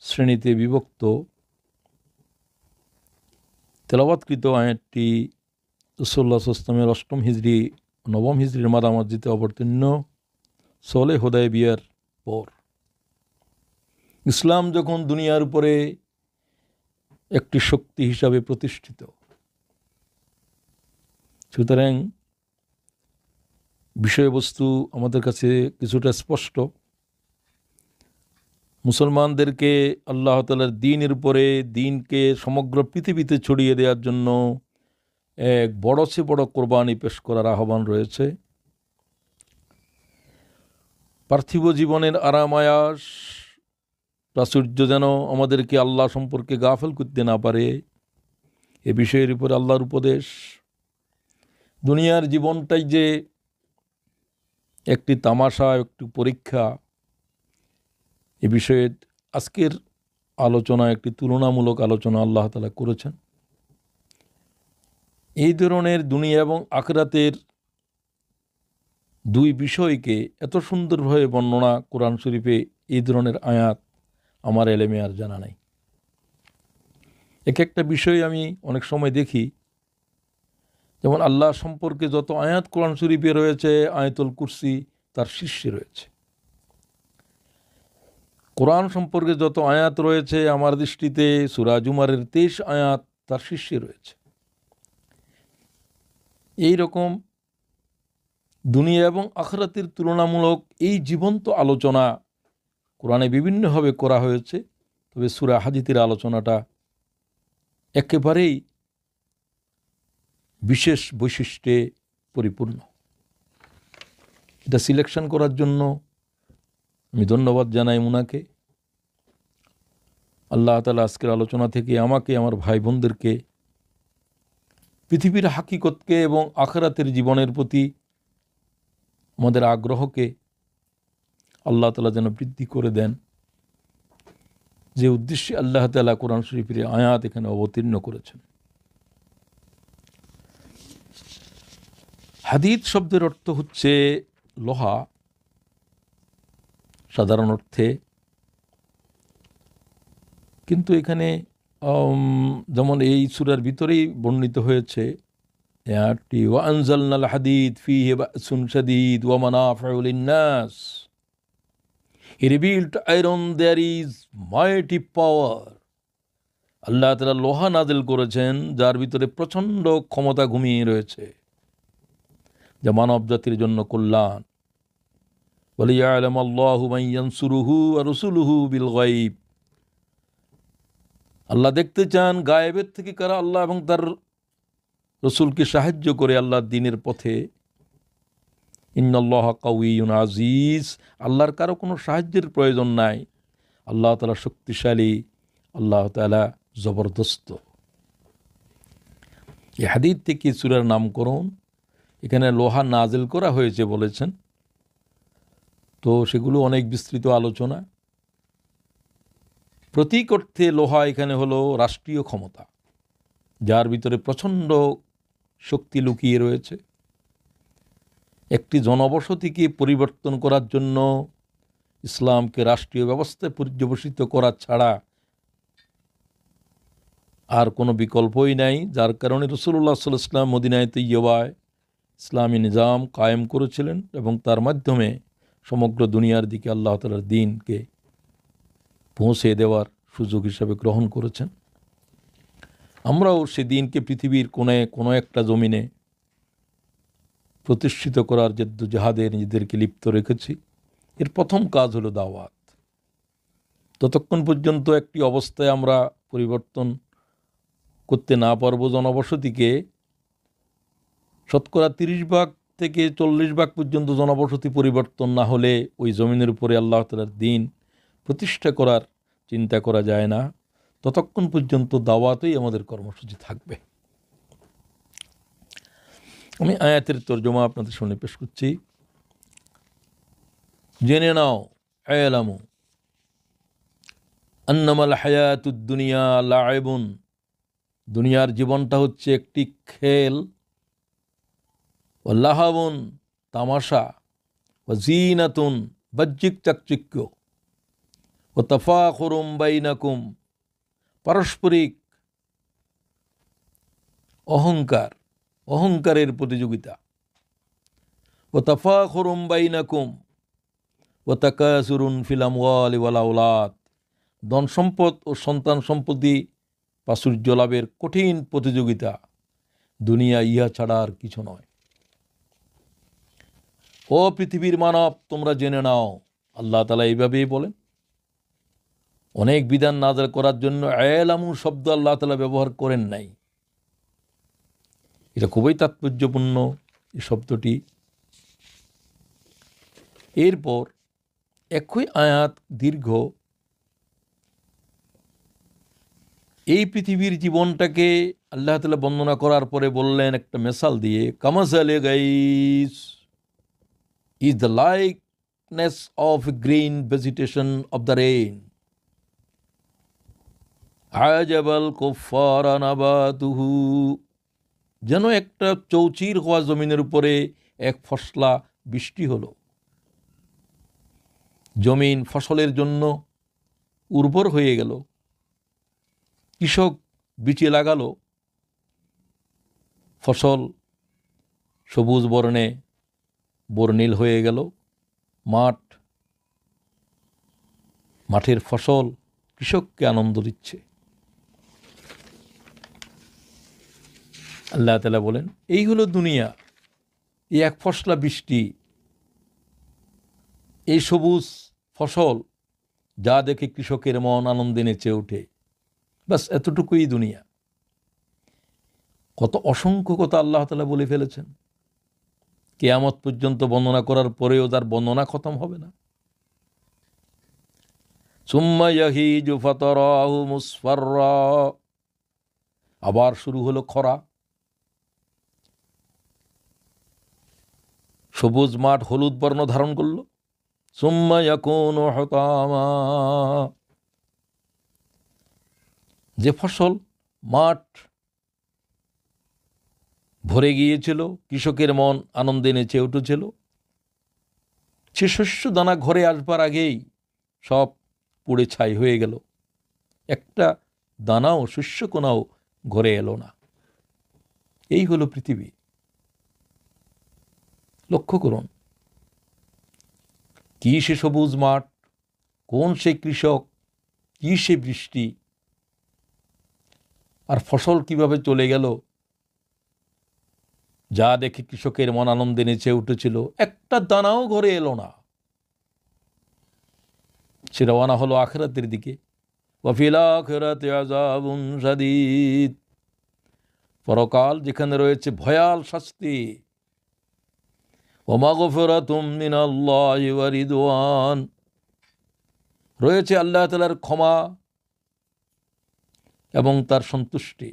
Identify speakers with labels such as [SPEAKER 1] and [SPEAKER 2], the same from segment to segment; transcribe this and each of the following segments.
[SPEAKER 1] শ্রেণীতে বিভক্ত। তেলাওয়াতকৃত আয়াতটি রাসূলুল্লাহ সাল্লাল্লাহু আলাইহি ওয়াসাল্লামের ৮ম হিজরি ৯ম হিজরির মাঝামাঝিতে অবতীর্ণ সলহ হুদায়বিয়ার পর। ইসলাম যখন দুনিয়ার উপরে একটি শক্তি হিসাবে প্রতিষ্ঠিত, সুতরাং বিষয়বস্তু আমাদের কাছে কিছুটা স্পষ্ট। মুসলমানদেরকে আল্লাহ তাআলার দ্বীনের উপরে দ্বীনকে সমগ্র পৃথিবীতে ছড়িয়ে দেওয়ার জন্য এক বড় চেয়ে বড় কোরবানি পেশ করার আহ্বান রয়েছে। পার্থিব জীবনের আরাম আয়াস প্রাচুর্য যেন আমাদেরকে আল্লাহ সম্পর্কে গাফেল করতে না পারে, এ বিষয়ের উপর আল্লাহর উপদেশ। দুনিয়ার জীবনটাই যে একটি তামাশা, একটি পরীক্ষা, এ বিষয়ে আজকের আলোচনা একটি তুলনামূলক আলোচনা আল্লাহ তাআলা করেছেন। এই ধরনের দুনিয়া এবং আখিরাতের দুই বিষয়কে এত সুন্দরভাবে বর্ণনা কোরআন শরীফে এই ধরনের আয়াত আমার এলেমে আর জানা নাই। এক একটা বিষয় আমি অনেক সময় দেখি, যেমন আল্লাহ সম্পর্কে যত আয়াত কোরআন শরীফে রয়েছে, আয়াতুল কুরসি তার শীর্ষে রয়েছে। কোরআন সম্পর্কে যত আয়াত রয়েছে আমার দৃষ্টিতে সূরা জুমারের 23 আয়াত তার শীর্ষে রয়েছে। এই রকম দুনিয়া এবং আখিরাতের তুলনামূলক এই জীবন্ত আলোচনা কোরআনে বিভিন্নভাবে করা হয়েছে, তবে সূরা হাদীদের আলোচনাটা একেবারেই বিশেষ বৈশিষ্ট্যে পরিপূর্ণ। এটা সিলেকশন করার জন্য আমি ধন্যবাদ জানাই মুনাকে। আল্লাহ তাআলা আজকের আলোচনা থেকে আমাকে, আমার ভাই বোনদেরকে পৃথিবীর হাকিকতকে এবং আখিরাতের জীবনের প্রতি আমাদের আগ্রহকে আল্লাহ তাআলা যেন বৃদ্ধি করে দেন, যে উদ্দেশ্যে আল্লাহ তাআলা কোরআন শরীফের আয়াত এখানে অবতীর্ণ করেছেন। হাদীদ শব্দের অর্থ হচ্ছে লোহা সাধারণ অর্থে, কিন্তু এখানে যেমন এই সূরার ভিতরেই বর্ণিত হয়েছে আয়াতটি, ওয়া আনজালনাল হাদীদ ফীহি বা'সুন শাদীদ ওয়া মানাফিউ লিন-নাস। He revealed iron there is mighty power. আল্লাহ তাআলা লোহা নাযিল করেছেন যার ভিতরে প্রচণ্ড ক্ষমতা ঘুমিয়ে রয়েছে, যা মানব জাতির জন্য কল্যাণ। ওয়ালিয়া'লামাল্লাহু মান ইয়ানসুরুহু ওয়া রাসূলুহু বিল গায়ব। আল্লাহ দেখতে চান গায়েবের থেকে কারা আল্লাহ এবং তার রসুলকে সাহায্য করে আল্লাহর দ্বীনের পথে। ইন্নাল্লাহা কাউইয়ুন আজিজ। আল্লাহর কারো কোনো সাহায্যের প্রয়োজন নাই, আল্লাহ তাআলা শক্তিশালী, আল্লাহ তাআলা জবরদস্ত। এই হাদীস থেকে সূরার নামকরণ, এখানে লোহা নাজিল করা হয়েছে বলেছেন, তো সেগুলো অনেক বিস্তৃত আলোচনা। প্রতীক অর্থে লোহা এখানে হলো রাষ্ট্রীয় ক্ষমতা, যার ভিতরে প্রচণ্ড শক্তি লুকিয়ে রয়েছে। একটি জনবসতিকে পরিবর্তন করার জন্য ইসলামকে রাষ্ট্রীয় ব্যবস্থায় পর্যবসিত করা ছাড়া আর কোনো বিকল্পই নাই, যার কারণে রাসূলুল্লাহ সাল্লাল্লাহু আলাইহি ওয়াসাল্লাম মদিনায়ে তৈয়বায় ইসলামী নিজাম কায়েম করেছিলেন এবং তার মাধ্যমে সমগ্র দুনিয়ার দিকে আল্লাহ তাআলার দ্বীনকে পৌঁছে দেওয়ার সুযোগ হিসাবে গ্রহণ করেছেন। আমরাও সে দ্বীনকে পৃথিবীর কোনো একটা জমিনে প্রতিষ্ঠিত করার জেহাদে নিজেদেরকে লিপ্ত রেখেছি। এর প্রথম কাজ হলো দাওয়াত। ততক্ষণ পর্যন্ত একটি অবস্থায় আমরা পরিবর্তন করতে না পারবো জনবসতিকে, শতকরা 30% থেকে 40% পর্যন্ত জনবসতি পরিবর্তন না হলে ওই জমিনের উপরে আল্লাহ তাআলার দ্বীন প্রতিষ্ঠা করার চিন্তা করা যায় না। ততক্ষণ পর্যন্ত দাওয়াতেই আমাদের কর্মসূচি থাকবে। আমি আয়াতের তরজমা আপনাদের সামনে পেশ করছি। জেনে নাও, আ'লামু আন্নামাল হায়াতুদ দুনিয়া লা'iবুন। দুনিয়ার জীবনটা হচ্ছে একটি খেল, ওয়া লাহাবুন তামাশা, ওয়া জিনাতুন বাহ্যিক চাকচিক্য, ও তাফাখুরুম বাইনাকুম, পারস্পরিক অহংকারের প্রতিযোগিতা। ও তাফাখুরুম বাইনাকুম ও তাকাসুরুন ফিল আমওয়ালি ওয়াল আওলাদ, ধন সম্পদ ও সন্তান সম্পত্তি প্রাচুর্য লাভের কঠিন প্রতিযোগিতা। দুনিয়া ইহা ছাড়া আর কিছু নয়। ও পৃথিবীর মানব, তোমরা জেনে নাও, আল্লাহ তাআলা এইভাবেই বলেন। অনেক বিধান নাযিল করার জন্য ইলামু শব্দ আল্লাহ তাআলা ব্যবহার করেন নাই। এটা খুবই তাৎপর্যপূর্ণ এই শব্দটি। এরপর একই আয়াত দীর্ঘ, এই পৃথিবীর জীবনটাকে আল্লাহ তাআলা বর্ণনা করার পরে বললেন একটা মিসাল দিয়ে, কামাসালে গাইস is the likeness of green vegetation of the rain. আজাবাল কুফারা নাবাতুহু, যেন একটা চৌচির হওয়া জমিনের উপরে এক ফসলা বৃষ্টি হলো। জমিন ফসলের জন্য উর্বর হয়ে গেল। কৃষক বীজ লাগালো, ফসল সবুজ বর্ণে বর্ণিল হয়ে গেল। মাঠের ফসল কৃষককে আনন্দ দিচ্ছে। আল্লাহ তাআলা বলেন, এই হলো দুনিয়া, এই এক ফসলা বৃষ্টি, এই সবুজ ফসল, যা দেখে কৃষকের মন আনন্দে নেচে ওঠে। বাস এতটুকুই দুনিয়া। কত অসংখ্য কথা আল্লাহ তাআলা বলে ফেলেছেন, কিয়ামত পর্যন্ত বর্ণনা করার পরেও তার বর্ণনা খতম হবে না। সুম্মা ইয়াহিজু ফাতারাহু মুসফাররা, আবার শুরু হলো খরা। সবুজ মাঠ হলুদ বর্ণ ধারণ করল। সুম্মা ইয়াকুনু হুতামা, যে ফসল মাঠ ভরে গিয়েছিল, কৃষকের মন আনন্দে নেচে উঠেছিল, সে শস্য দানা ঘরে আসবার আগেই সব পুড়ে ছাই হয়ে গেল। একটা দানাও, শস্যকণাও ঘরে এলো না। এই হলো পৃথিবী। লক্ষ্য করুন, কি সে সবুজ মাঠ, কোন সে কৃষক, কি সে বৃষ্টি, আর ফসল কিভাবে চলে গেল, যা দেখে কৃষকের মন আনন্দে নেচে উঠেছিল, একটা দানাও ঘরে এলো না। সে রওনা হলো আখিরাতের দিকে। ওয়া ফিল আখিরাতি আযাবুন শাদীদ, পরকাল যেখানে রয়েছে ভয়াল শাস্তি। ওয়া মাগফিরাতুম মিনাল্লাহি ওয়া রিদওয়ান, রয়েছে আল্লাহ তাআলার ক্ষমা এবং তার সন্তুষ্টি।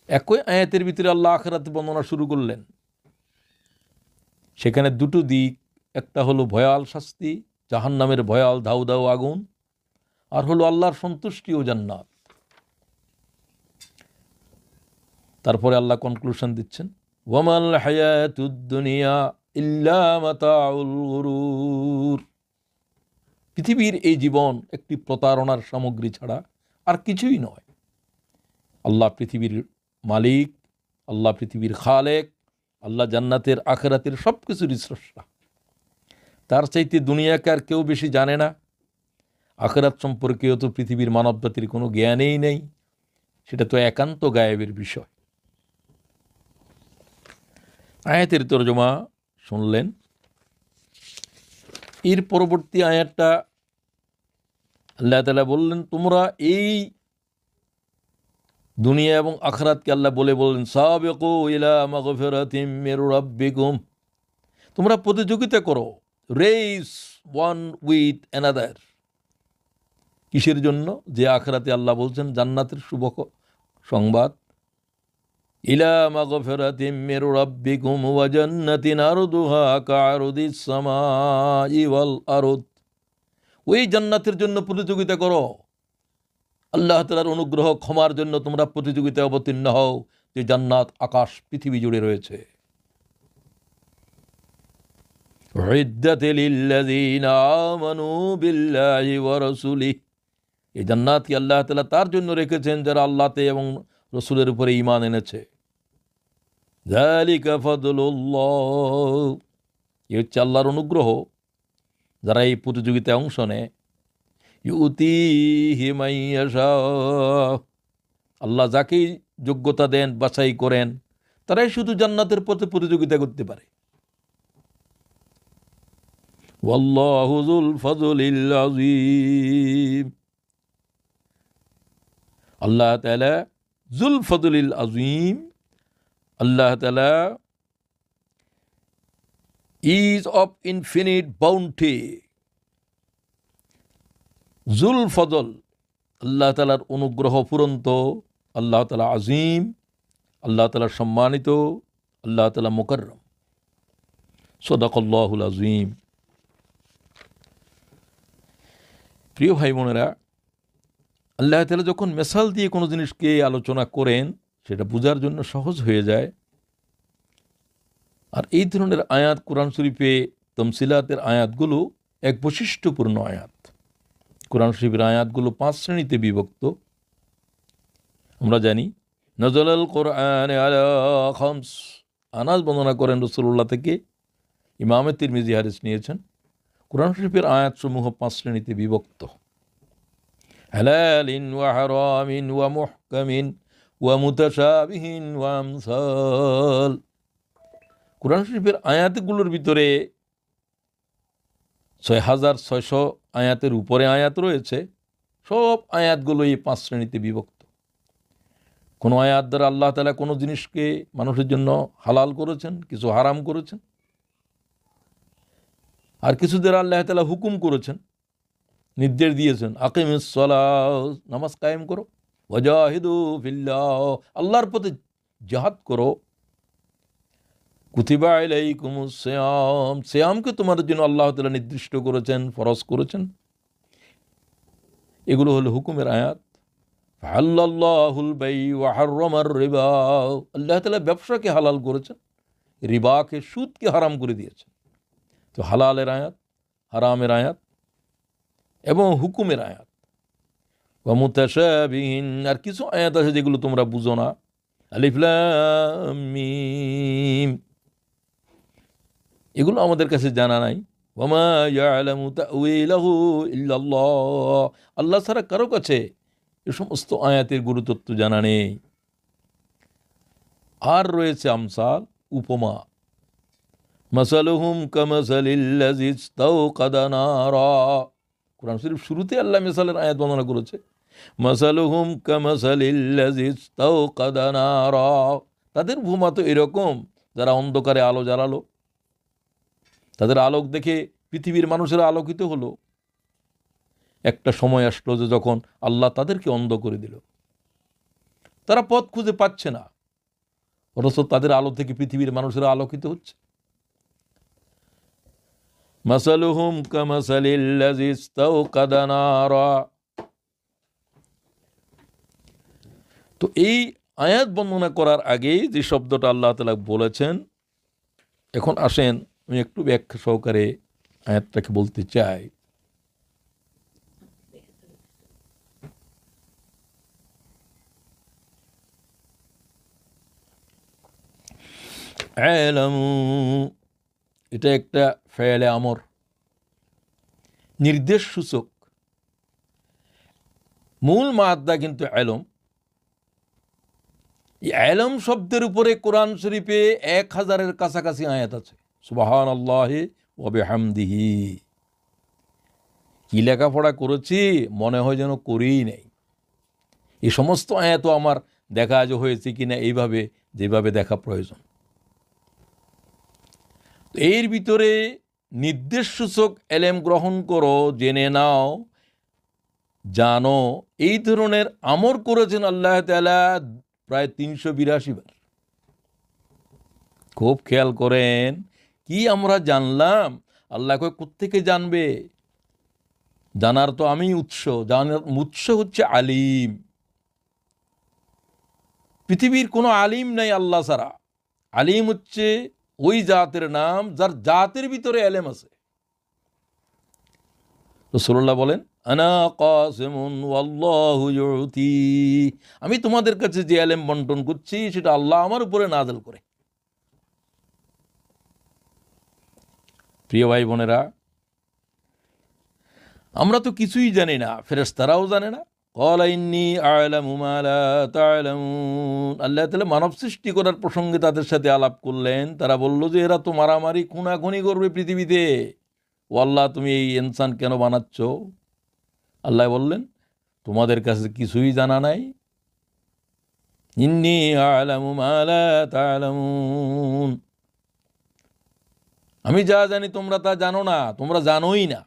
[SPEAKER 1] একই আয়াতের ভিতরে আল্লাহ আখিরাত বর্ণনা শুরু করলেন। সেখানে দুটো দিক, একটা হলো ভয়াল শাস্তি, জাহান্নামের ভয়াল ধাউ ধাউ আগুন, আর হলো আল্লাহর সন্তুষ্টি ও জান্নাত। তারপরে আল্লাহ কনক্লুশন দিচ্ছেন, ওয়ামাল হায়াতুদ দুনিয়া ইল্লা মাতাউল গুরুর, পৃথিবীর এই জীবন একটি প্রতারণার সামগ্রী ছাড়া আর কিছুই নয়। আল্লাহ পৃথিবীর মালিক, আল্লাহ পৃথিবীর খালেক, আল্লাহ জান্নাতের আখিরাতের সব কিছুরই স্রষ্টা। তার চাইতে দুনিয়াকে আর কেউ বেশি জানে না। আখিরাত সম্পর্কেও তো পৃথিবীর মানব জাতির কোনো জ্ঞানেই নেই, সেটা তো একান্ত গায়েবের বিষয়। আয়াতের তরজমা শুনলেন। এর পরবর্তী আয়াতটা আল্লাহ তাআলা বললেন, তোমরা এই দুনিয়া এবং আখিরাতকে আল্লাহ বললেন, সাবিকু ইলা মাগফিরাতিম মির রাব্বিকুম, তোমরা প্রতিযোগিতা করো, রেস ওয়ান উইথ অ্যানাদার। কিসের জন্য? যে আখিরাতে আল্লাহ বলছেন জান্নাতের শুভ সংবাদ, ইলা মাগফিরাতিম মির রাব্বিকুম ওয়া জান্নাতিন আরদুহা কা'আরদিস সামাই ওয়াল আরদ, ওই জান্নাতের জন্য প্রতিযোগিতা করো। আল্লাহ তাআলার অনুগ্রহ ক্ষমার জন্য তোমরা প্রতিযোগিতায় অবতীর্ণ হও, যে জান্নাত আকাশ পৃথিবী জুড়ে রয়েছে। উইদ্দাত লিল্লাযীনা আমানু বিল্লাহি ওয়া রাসূলিহি, এই জান্নাত কি আল্লাহ তাআলা তার জন্য রেখেছেন যারা আল্লাহতে এবং রসুলের উপরে ঈমান এনেছে। যালিকা ফাদলুল্লাহ, এই হচ্ছে আল্লাহর অনুগ্রহ। যারা এই প্রতিযোগিতায় অংশ নেয়, ইউতিহি মান ইয়াশা, আল্লাহ যাকেই যোগ্যতা দেন, বাছাই করেন, তারাই শুধু জান্নাতের পথে প্রতিযোগিতা করতে পারে। ওয়াল্লাহু যুল ফাদলিল আযীম, আল্লাহ তাআলা যুল ফাদলিল আযীম, আল্লাহ তাআলা is of infinite bounty, যুল ফদল, আল্লাহ তাআলার অনুগ্রহ ফুরন্ত, আল্লাহ তাআলা আজিম, আল্লাহ তাআলা সম্মানিত, আল্লাহ তাআলা মুকাররম। সাদাকাল্লাহুল আযীম। প্রিয় ভাই বোনেরা, আল্লাহ তাআলা যখন মেসাল দিয়ে কোনো জিনিসকে আলোচনা করেন, সেটা বোঝার জন্য সহজ হয়ে যায়। আর এই ধরনের আয়াত কোরআন শরীফে, তমসিলাতের আয়াতগুলো এক বৈশিষ্ট্যপূর্ণ আয়াত। কোরআন শরীফের আয়াতগুলো 5 শ্রেণীতে বিভক্ত। আমরা জানি নজলাল কোরআন আলা খামস, আনাস বর্ণনা করেন রাসূলুল্লাহ থেকে, ইমামে তিরমিজি হাদিস নিয়েছেন। কোরআন শরীফের আয়াতসমূহ 5 শ্রেণীতে বিভক্ত। হালালিন ওয়া হারামিন ওয়া মুহকামিন ওয়া মুতাশাবিহিন ওয়া আমসাল। কোরআন শরীফের আয়াতগুলোর ভিতরে 6600 আয়াতের উপরে আয়াত রয়েছে। সব আয়াতগুলো এই 5 শ্রেণীতে বিভক্ত। কোনো আয়াত দ্বারা আল্লাহ তাআলা কোনো জিনিসকে মানুষের জন্য হালাল করেছেন, কিছু হারাম করেছেন। আর কিছু দ্বারা আল্লাহ তাআলা হুকুম করেছেন, নির্দেশ দিয়েছেন, আকিমিস সালাহ, নামাজ কায়েম করো, ওয়াজাহিদু ফিল্লাহ, আল্লাহর পথে জিহাদ করো, কুতিবা আলাইকুমুস সিয়াম, সিয়ামকে তোমাদের জন্য আল্লাহ তাআলা নির্দিষ্ট করেছেন, ফরজ করেছেন। এগুলো হলো হুকুমের আয়াত। ফাহাল্লাল্লাহুল বাই ওয়া হাররামার রিবা, আল্লাহ তাআলা ব্যবসাকে হালাল করেছেন, রিবাকে, সুদকে হারাম করে দিয়েছেন। তো হালালের আয়াত, হারামের আয়াত এবং হুকুমের আয়াত। ওয়া মুতাশাবিহিন, আর কিছু আয়াত আছে যেগুলো তোমরা বুঝো না, আলিফ লাম মিম, এগুলো আমাদের কাছে জানা নাই। ওয়ামা ইয়ালামু তাউইলাহু ইল্লাল্লাহ, আল্লাহ ছাড়া কারো কাছে এ সমস্ত আয়াতের গুরুত্ব জানা নেই। আর রয়েছে আমসাল, উপমা। মাসালুহুম কামাসালিল্লাযী ইসতাওকাদা নারা, কোরআন শরীফ শুরুতে আল্লাহ মিসালের আয়াত বর্ণনা করেছে। মাসালুহুম কামাসালিল্লাযী ইসতাওকাদা নারা, তাদের উপমা তো এরকম যারা অন্ধকারে আলো জ্বালালো। তাদের আলোক দেখে পৃথিবীর মানুষেরা আলোকিত হলো। একটা সময় আসলো যে যখন আল্লাহ তাদেরকে অন্ধ করে দিল, তারা পথ খুঁজে পাচ্ছে না, অথচ তাদের আলো থেকে পৃথিবীর মানুষেরা আলোকিত হচ্ছে। মাসালুহুম কামাসালিল্লাযী ইসতাওকাদা নারা। তো এই আয়াত বর্ণনা করার আগে যে শব্দটা আল্লাহ তাআলা বলেছেন, এখন আসেন আমি একটু ব্যাখ্যা সহকারে আয়াতটাকে বলতে চাই। আলামু, এটা একটা ফেলে আমর, নির্দেশ সূচক। মূল মাদ্দা কিন্তু আলম। এই আলম শব্দের উপরে কোরআন শরীফে 1000-এর কাছাকাছি আয়াত আছে। সুবহানাল্লাহি ওয়া বিহামদিহি। কি লেখাপড়া করেছি মনে হয় যেন করেই নেই। এই সমস্ত আয়াতও আমার দেখা আজ হয়েছে কিনা এইভাবে, যেভাবে দেখা প্রয়োজন। এর ভিতরে নির্দেশ সূচক এলেম গ্রহণ করো, জেনে নাও, জানো, এই ধরনের আমর করেছেন আল্লাহ তাআলা প্রায় 382 বার। খুব খেয়াল করেন, কি আমরা জানলাম, আল্লাহ কয় কোত্থেকে জানবে, জানার তো আমি উৎস, জানার উৎস হচ্ছে আলিম। পৃথিবীর কোনো আলিম নাই আল্লাহ ছাড়া। আলিম হচ্ছে ওই জাতের নাম যার জাতের ভিতরে এলেম আছে। রাসূলুল্লাহ বলেন, আনা কাসিমুন ওয়াল্লাহু ইউতি, আমি তোমাদের কাছে যে এলেম বন্টন করছি সেটা আল্লাহ আমার উপরে নাযিল করে। প্রিয় ভাই বোনেরা, আমরা তো কিছুই জানি না, ফেরেশতারাও জানে না। ক্বালা ইন্নী আ'লামু মা লা তা'লামুন, আল্লাহ তাআলা মানব সৃষ্টি করার প্রসঙ্গে তাদের সাথে আলাপ করলেন। তারা বলল যে এরা তো মারামারি খুনাখুনি করবে পৃথিবীতে, ও আল্লাহ তুমি এই ইনসান কেন বানাচ্ছ? আল্লাহ বললেন, তোমাদের কাছে কিছুই জানা নাই। ইন্নী আ'লামু মা লা তা'লামুন, আমি যা জানি তোমরা তা জানো না, তোমরা জানোই না।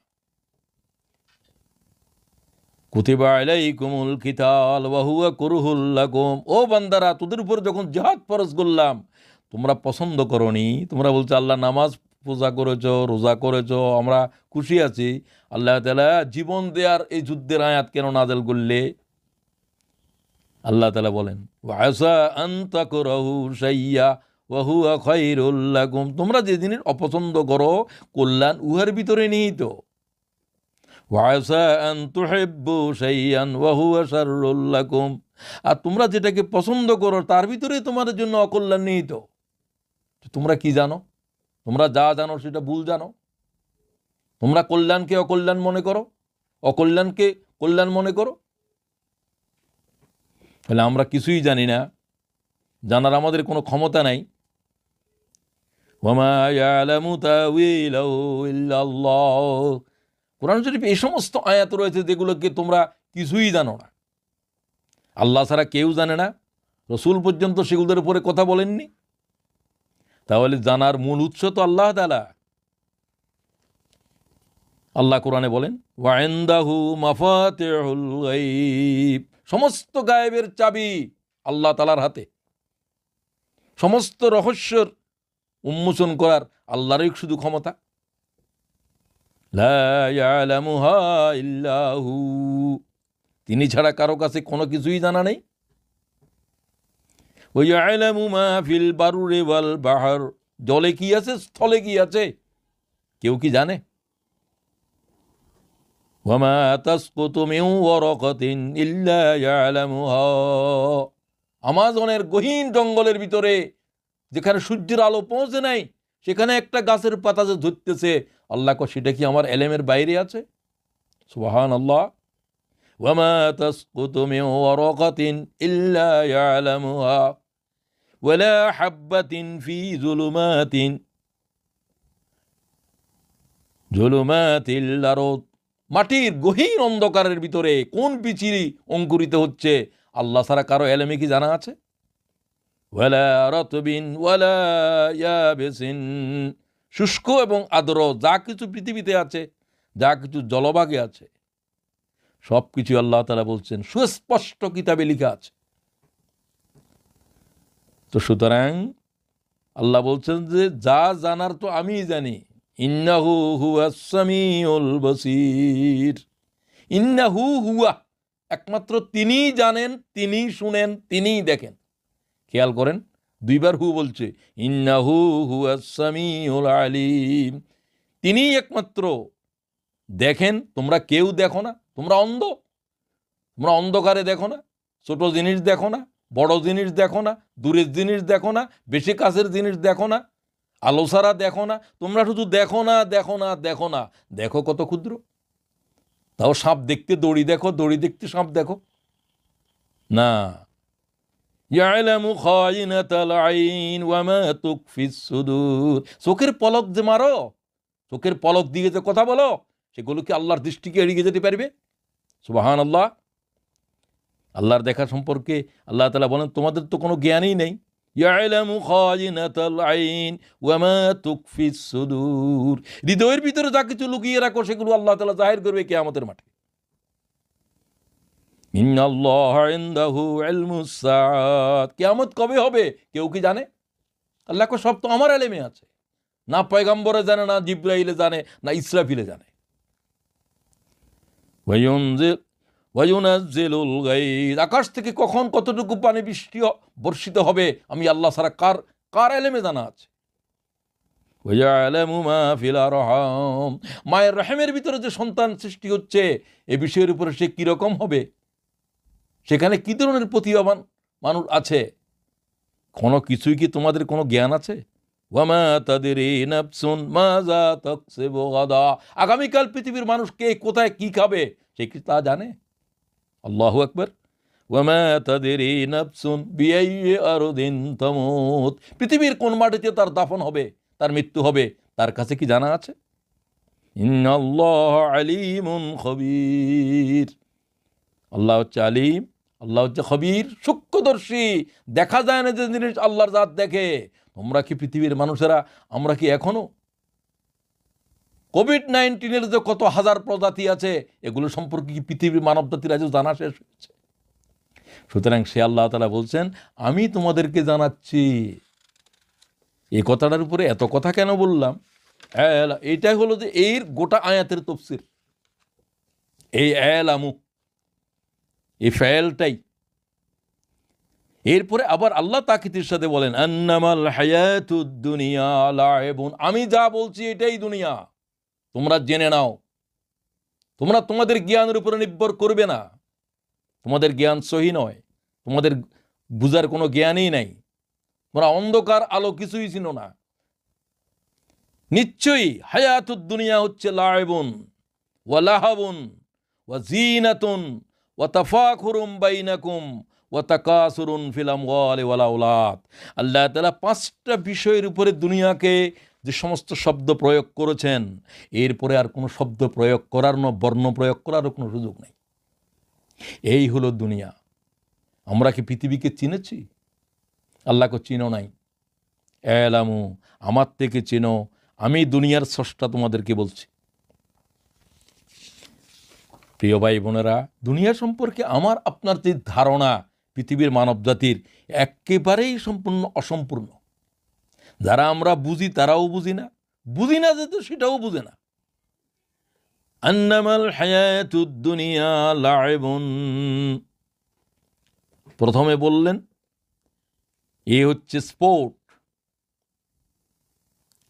[SPEAKER 1] কুতিবা আলাইকুমুল কিতাল ওয়া হুয়া কুরহুল লাকুম, ও বান্দারা, তোদের উপর যখন জিহাদ ফরজ করলাম তোমরা পছন্দ করনি। তোমরা বলছো আল্লাহ নামাজ পূজা করেছো, রোজা করেছো, আমরা খুশি আছি। আল্লাহ তাআলা জীবন দেওয়ার এই যুদ্ধের আয়াত কেন নাযিল করলে? আল্লাহ তাআলা বলেন, ওয়া আসা আন তাকরাহু শাইয়্যা ওয়া হুয়া খায়রুল লাকুম, তোমরা যে জিনিস অপছন্দ করো কল্যাণ উহার ভিতরে নিহিত। ওয়া আসা আন তুহিব্বু শাইয়্যান ওয়া হুয়া শাররুল লাকুম, আর তোমরা যেটাকে পছন্দ করো তার ভিতরে তোমাদের জন্য অকল্যাণ নিহিত। তোমরা কি জানো? তোমরা যা জানো সেটা ভুল জানো। তোমরা কল্যাণকে অকল্যাণ মনে করো, অকল্যাণকে কল্যাণ মনে করো। তাহলে আমরা কিছুই জানি না, জানার আমাদের কোনো ক্ষমতা নাই। ওয়ামা ইয়ালামু তাউইলাহু ইল্লাল্লাহ, কোরআন শরীফে এই সমস্ত আয়াত রয়েছে যেগুলোকে তোমরা কিছুই জানো না। আল্লাহ ছাড়া কেউ জানে না, রসুল পর্যন্ত সেগুলোর উপরে কথা বলেননি। তাহলে জানার মূল উৎস তো আল্লাহ তাআলা। আল্লাহ কোরআনে বলেন, ওয়া ইনদাহু মাফাতিহুল গায়ব, সমস্ত গায়েবের চাবি আল্লাহ তাআলার হাতে। সমস্ত রহস্যের উন্মোচন করার আল্লাহরই শুধু ক্ষমতা। লা ইয়ালামুহা ইল্লা হু, তিনি ছাড়া কারো কাছে কোনো কিছুই জানা নেই। ওয়া ইয়ালামু মা ফিল বাররি ওয়াল বাহর, জলে কি আছে স্থলে কি আছে কেউ কি জানে? ওয়া মা তাসকুতু মিন ওয়ারাকাতিন ইল্লা ইয়ালামুহা, আমাজনের গহীন জঙ্গলের ভিতরে যেখানে সূর্যের আলো পৌঁছে নাই সেখানে একটা গাছের পাতা যে ধরতেছে, আল্লাহ কো সেটা কি আমার এলেমের বাইরে আছে? সুবহানাল্লাহ। ওয়া মা তাসকুতু মিন ওয়ারাকাতিন ইল্লা ইয়ালামুহা ওয়ালা হাববাতিন ফি জুলুমাতিল আরদ, মাটির গহীন অন্ধকারের ভিতরে কোন বিচিরি অঙ্কুরিত হচ্ছে আল্লাহ ছাড়া কারো এলেমে কি জানা আছে? ওয়ালা রাতবিন ওয়ালা ইয়াবিসিন, শুষ্ক এবং আর্দ্র যা কিছু পৃথিবীতে আছে, যা কিছু জলভাগে আছে, সব কিছু আল্লাহ তাআলা বলছেন সুস্পষ্ট কিতাবে লেখা আছে। তো সুতরাং আল্লাহ বলছেন যে যা জানার তো আমিই জানি। ইন্নাহু হুয়াস সামিউল বসির, ইন্নাহু হুয়া, একমাত্র তিনিই জানেন, তিনিই শুনেন, তিনিই দেখেন। খেয়াল করেন, দুইবার হু বলছে, ইন্নাহু হুয়াস সামিউল আলিম, তিনিই একমাত্র দেখেন, তোমরা কেউ দেখো না, তোমরা অন্ধ, তোমরা অন্ধকারে দেখো না, ছোট জিনিস দেখো না, বড় জিনিস দেখো না, দূরের জিনিস দেখো না, বেশি কাছের জিনিস দেখো না, আলো ছাড়া দেখো না, তোমরা শুধু দেখো না দেখো না দেখো না। দেখো কত ক্ষুদ্র, তাও সাপ দেখতে দড়ি দেখো, দড়ি দেখতে সাপ দেখো না। ইয়ালামু খায়িনাতাল আইন ওয়া মা তুকফিস সুদূর, চোখের পলক যে মারো, চোখের পলক দিয়ে যে কথা বলো, সেগুলো কি আল্লাহর দৃষ্টিকে এড়িয়ে যেতে পারবে? সুবহানাল্লাহ। আল্লাহর দেখা সম্পর্কে আল্লাহ তাআলা বলেন, তোমাদের তো কোনো জ্ঞানই নেই। ইয়ালামু খায়িনাতাল আইন ওয়া মা তুকফিস সুদূর, হৃদয়ের ভিতরে যা কিছু লুকিয়ে রাখো সেগুলো আল্লাহ তাআলা জাহির করবে কিয়ামতের মাঠে। ইন্নাল্লাহা ইনদাহু ইলমুস সাআত, কিয়ামত কবে হবে কেউ কি জানে? আল্লাহ কো সব তো আমার ইলমে আছে। না পয়গম্বরে জানে, না জিবরাইলে জানে, না ইসরাফিলে জানে। ওয়ায়ুনাজ্জিলুল গায়জ, আকাশ থেকে কখন কতটুকু পানি বৃষ্টি বর্ষিত হবে আমি আল্লাহ ছাড়া কার ইলমে জানা আছে? ওয়ায়ালামু মা ফিল আরহাম, মায়ের রহমের ভিতরে যে সন্তান সৃষ্টি হচ্ছে এ বিষয়ের উপরে সে কীরকম হবে, সেখানে কী ধরনের প্রতিভাবান মানুষ আছে, কোনো কিছুই কি তোমাদের কোনো জ্ঞান আছে? ওয়ামা তাদরি নাফসুন মাযা তাকসিবু গাদা, আগামীকাল পৃথিবীর মানুষ কে কোথায় কি খাবে সে কি তা জানে? আল্লাহু আকবার। ওয়ামা তাদরি নাফসুন বিআইয়ি আরদিন তামুত, পৃথিবীর কোন মাটিতে তার দাফন হবে, তার মৃত্যু হবে, তার কাছে কি জানা আছে? ইন্নাল্লাহা আলিমুন খবীর, আল্লাহ হচ্ছে আলিম, আল্লাহ হচ্ছে খবীর, সূক্ষ্মদর্শী। দেখা যায় না যে জিনিস আল্লাহর জাত দেখে। তোমরা কি পৃথিবীর মানুষেরা, আমরা কি এখনো কোভিড-19 যে কত হাজার প্রজাতি আছে এগুলো সম্পর্কে কি পৃথিবীর মানব জাতির আজও জানা শেষ হয়েছে? সুতরাং সে আল্লাহ তাআলা বলছেন আমি তোমাদেরকে জানাচ্ছি। এই কথাটার উপরে এত কথা কেন বললাম? এইটাই হলো যে এর গোটা আয়াতের তাফসীর। এই আলামু, এই ফেলটাই। এরপরে আবার আল্লাহ তাকিদের সাথে বলেন আন্নামাল হায়াতুদ দুনিয়া লাইবুন, আমি যা বলছি এটাই দুনিয়া, তোমরা জেনে নাও। তোমরা তোমাদের জ্ঞানের উপরে নির্ভর করবে না, তোমাদের জ্ঞান সহি নয়, তোমাদের বুঝার কোনো জ্ঞানই নাই, তোমরা অন্ধকার আলো কিছুই চিনো না। নিশ্চয়ই হায়াতুদ দুনিয়া হচ্ছে লাইবুন ওয়া লাহাবুন ওয়া জিনাতুন ওয়া তাফাখুরুম বাইনাকুম ওয়া তাকাসুরুন ফিল আমওয়ালি ওয়াল আওলাদ। আল্লাহ তাআলা 5টা বিষয়ের উপরে দুনিয়াকে যে সমস্ত শব্দ প্রয়োগ করেছেন, এরপরে আর কোনো শব্দ প্রয়োগ করার না বর্ণ প্রয়োগ করারও কোনো সুযোগ নেই। এই হলো দুনিয়া। আমরা কি পৃথিবীকে চিনেছি? আল্লাহকে চিনো নাই। এলামু, আমার থেকে চিনো, আমি দুনিয়ার স্রষ্টা তোমাদেরকে বলছি। প্রিয় ভাই বোনেরা, দুনিয়া সম্পর্কে আমার আপনার যে ধারণা পৃথিবীর মানব জাতির একেবারেই সম্পূর্ণ অসম্পূর্ণ। যারা আমরা বুঝি তারাও বুঝি না, বুঝি না যেহেতু সেটাও বুঝে না। আন্নামাল হায়াতুদ দুনিয়া লাইবুন, প্রথমে বললেন এ হচ্ছে স্পোর্ট,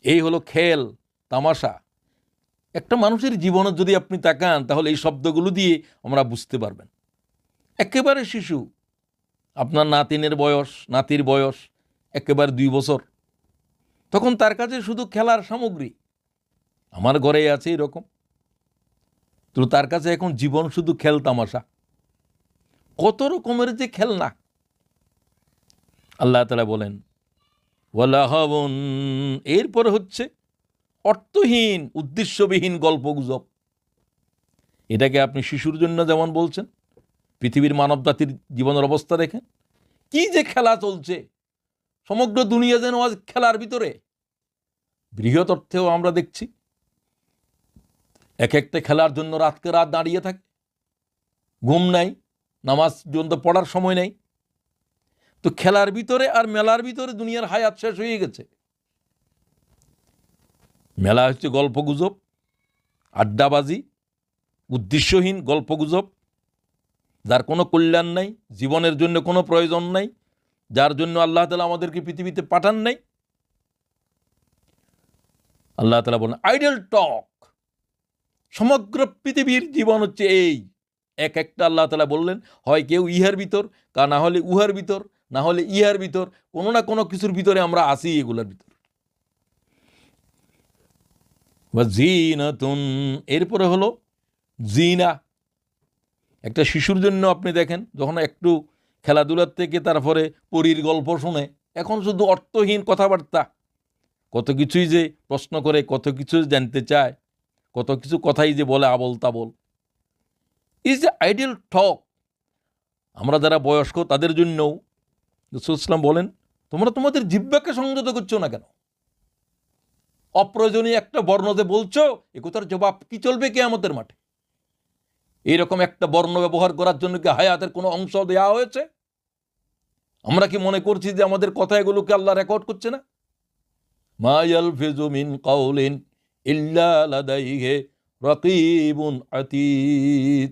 [SPEAKER 1] এই হলো খেল তামাশা। একটা মানুষের জীবনে যদি আপনি তাকান তাহলে এই শব্দগুলো দিয়ে আমরা বুঝতে পারবেন। একেবারে শিশু, আপনার নাতিনের বয়স, নাতির বয়স একেবারে 2 বছর, তখন তার কাছে শুধু খেলার সামগ্রী। আমার ঘরে আছে এরকম, তো তার কাছে এখন জীবন শুধু খেল তামাশা। কত রকমের যে খেলনা। আল্লাহ তাআলা বলেন ওয়ালাহাবুন, এরপরে হচ্ছে অর্থহীন উদ্দেশ্যবিহীন গল্পগুজব। এটাকে আপনি শিশুর জন্য যেমন বলছেন, পৃথিবীর মানব জাতির জীবনের অবস্থা দেখেন, কি যে খেলা চলছে, সমগ্র দুনিয়া যেন আজ খেলার ভিতরে। বৃহৎ অর্থেও আমরা দেখছি এক একটা খেলার জন্য রাতকে রাত দাঁড়িয়ে থাকে, ঘুম নাই, নামাজ পর্যন্ত পড়ার সময় নেই। তো খেলার ভিতরে আর মেলার ভিতরে দুনিয়ার হায়াত শেষ হয়ে গেছে। মেলা হচ্ছে গল্পগুজব, আড্ডাবাজি, উদ্দেশ্যহীন গল্পগুজব, যার কোনো কল্যাণ নাই, জীবনের জন্য কোনো প্রয়োজন নাই, যার জন্য আল্লাহ তাআলা আমাদেরকে পৃথিবীতে পাঠান নাই। আল্লাহ তাআলা বলেন আইডল টক। সমগ্র পৃথিবীর জীবন হচ্ছে এই এক একটা। আল্লাহ তাআলা বললেন হয় কেউ ইহার ভিতর, না হলে উহার ভিতর, না হলে ইহার ভিতর, কোনো না কোনো কিছুর ভিতরে আমরা আসি। এগুলোর ভিতর জিনাতুন, এরপরে হলো জিনা। একটা শিশুর জন্য আপনি দেখেন, যখন একটু খেলাধুলার থেকে তারপরে পরীর গল্প শুনে, এখন শুধু অর্থহীন কথাবার্তা, কত কিছুই যে প্রশ্ন করে, কত কিছু জানতে চায়, কত কিছু কথাই যে বলে আবল তাবল। ইজ এ আইডিয়াল টক। আমরা যারা বয়স্ক তাদের জন্যও রাসূল সাল্লাল্লাহু আলাইহি ওয়াসাল্লাম বলেন তোমরা তোমাদের জিহ্বাকে সংযত করছো না কেন? অপ্রয়োজনীয় একটা বর্ণ যে বলছো, এ কথার জবাব কি চলবে কিয়ামতের মাঠে? এইরকম একটা বর্ণ ব্যবহার করার জন্য কি হায়াতের কোনো অংশ দেওয়া হয়েছে? আমরা কি মনে করছি যে আমাদের কথা এগুলোকে আল্লাহ রেকর্ড করছে না? মা ইয়ালফিযু মিন কাওলিন ইল্লা লাদাইহি রাকীবুন আতীদ।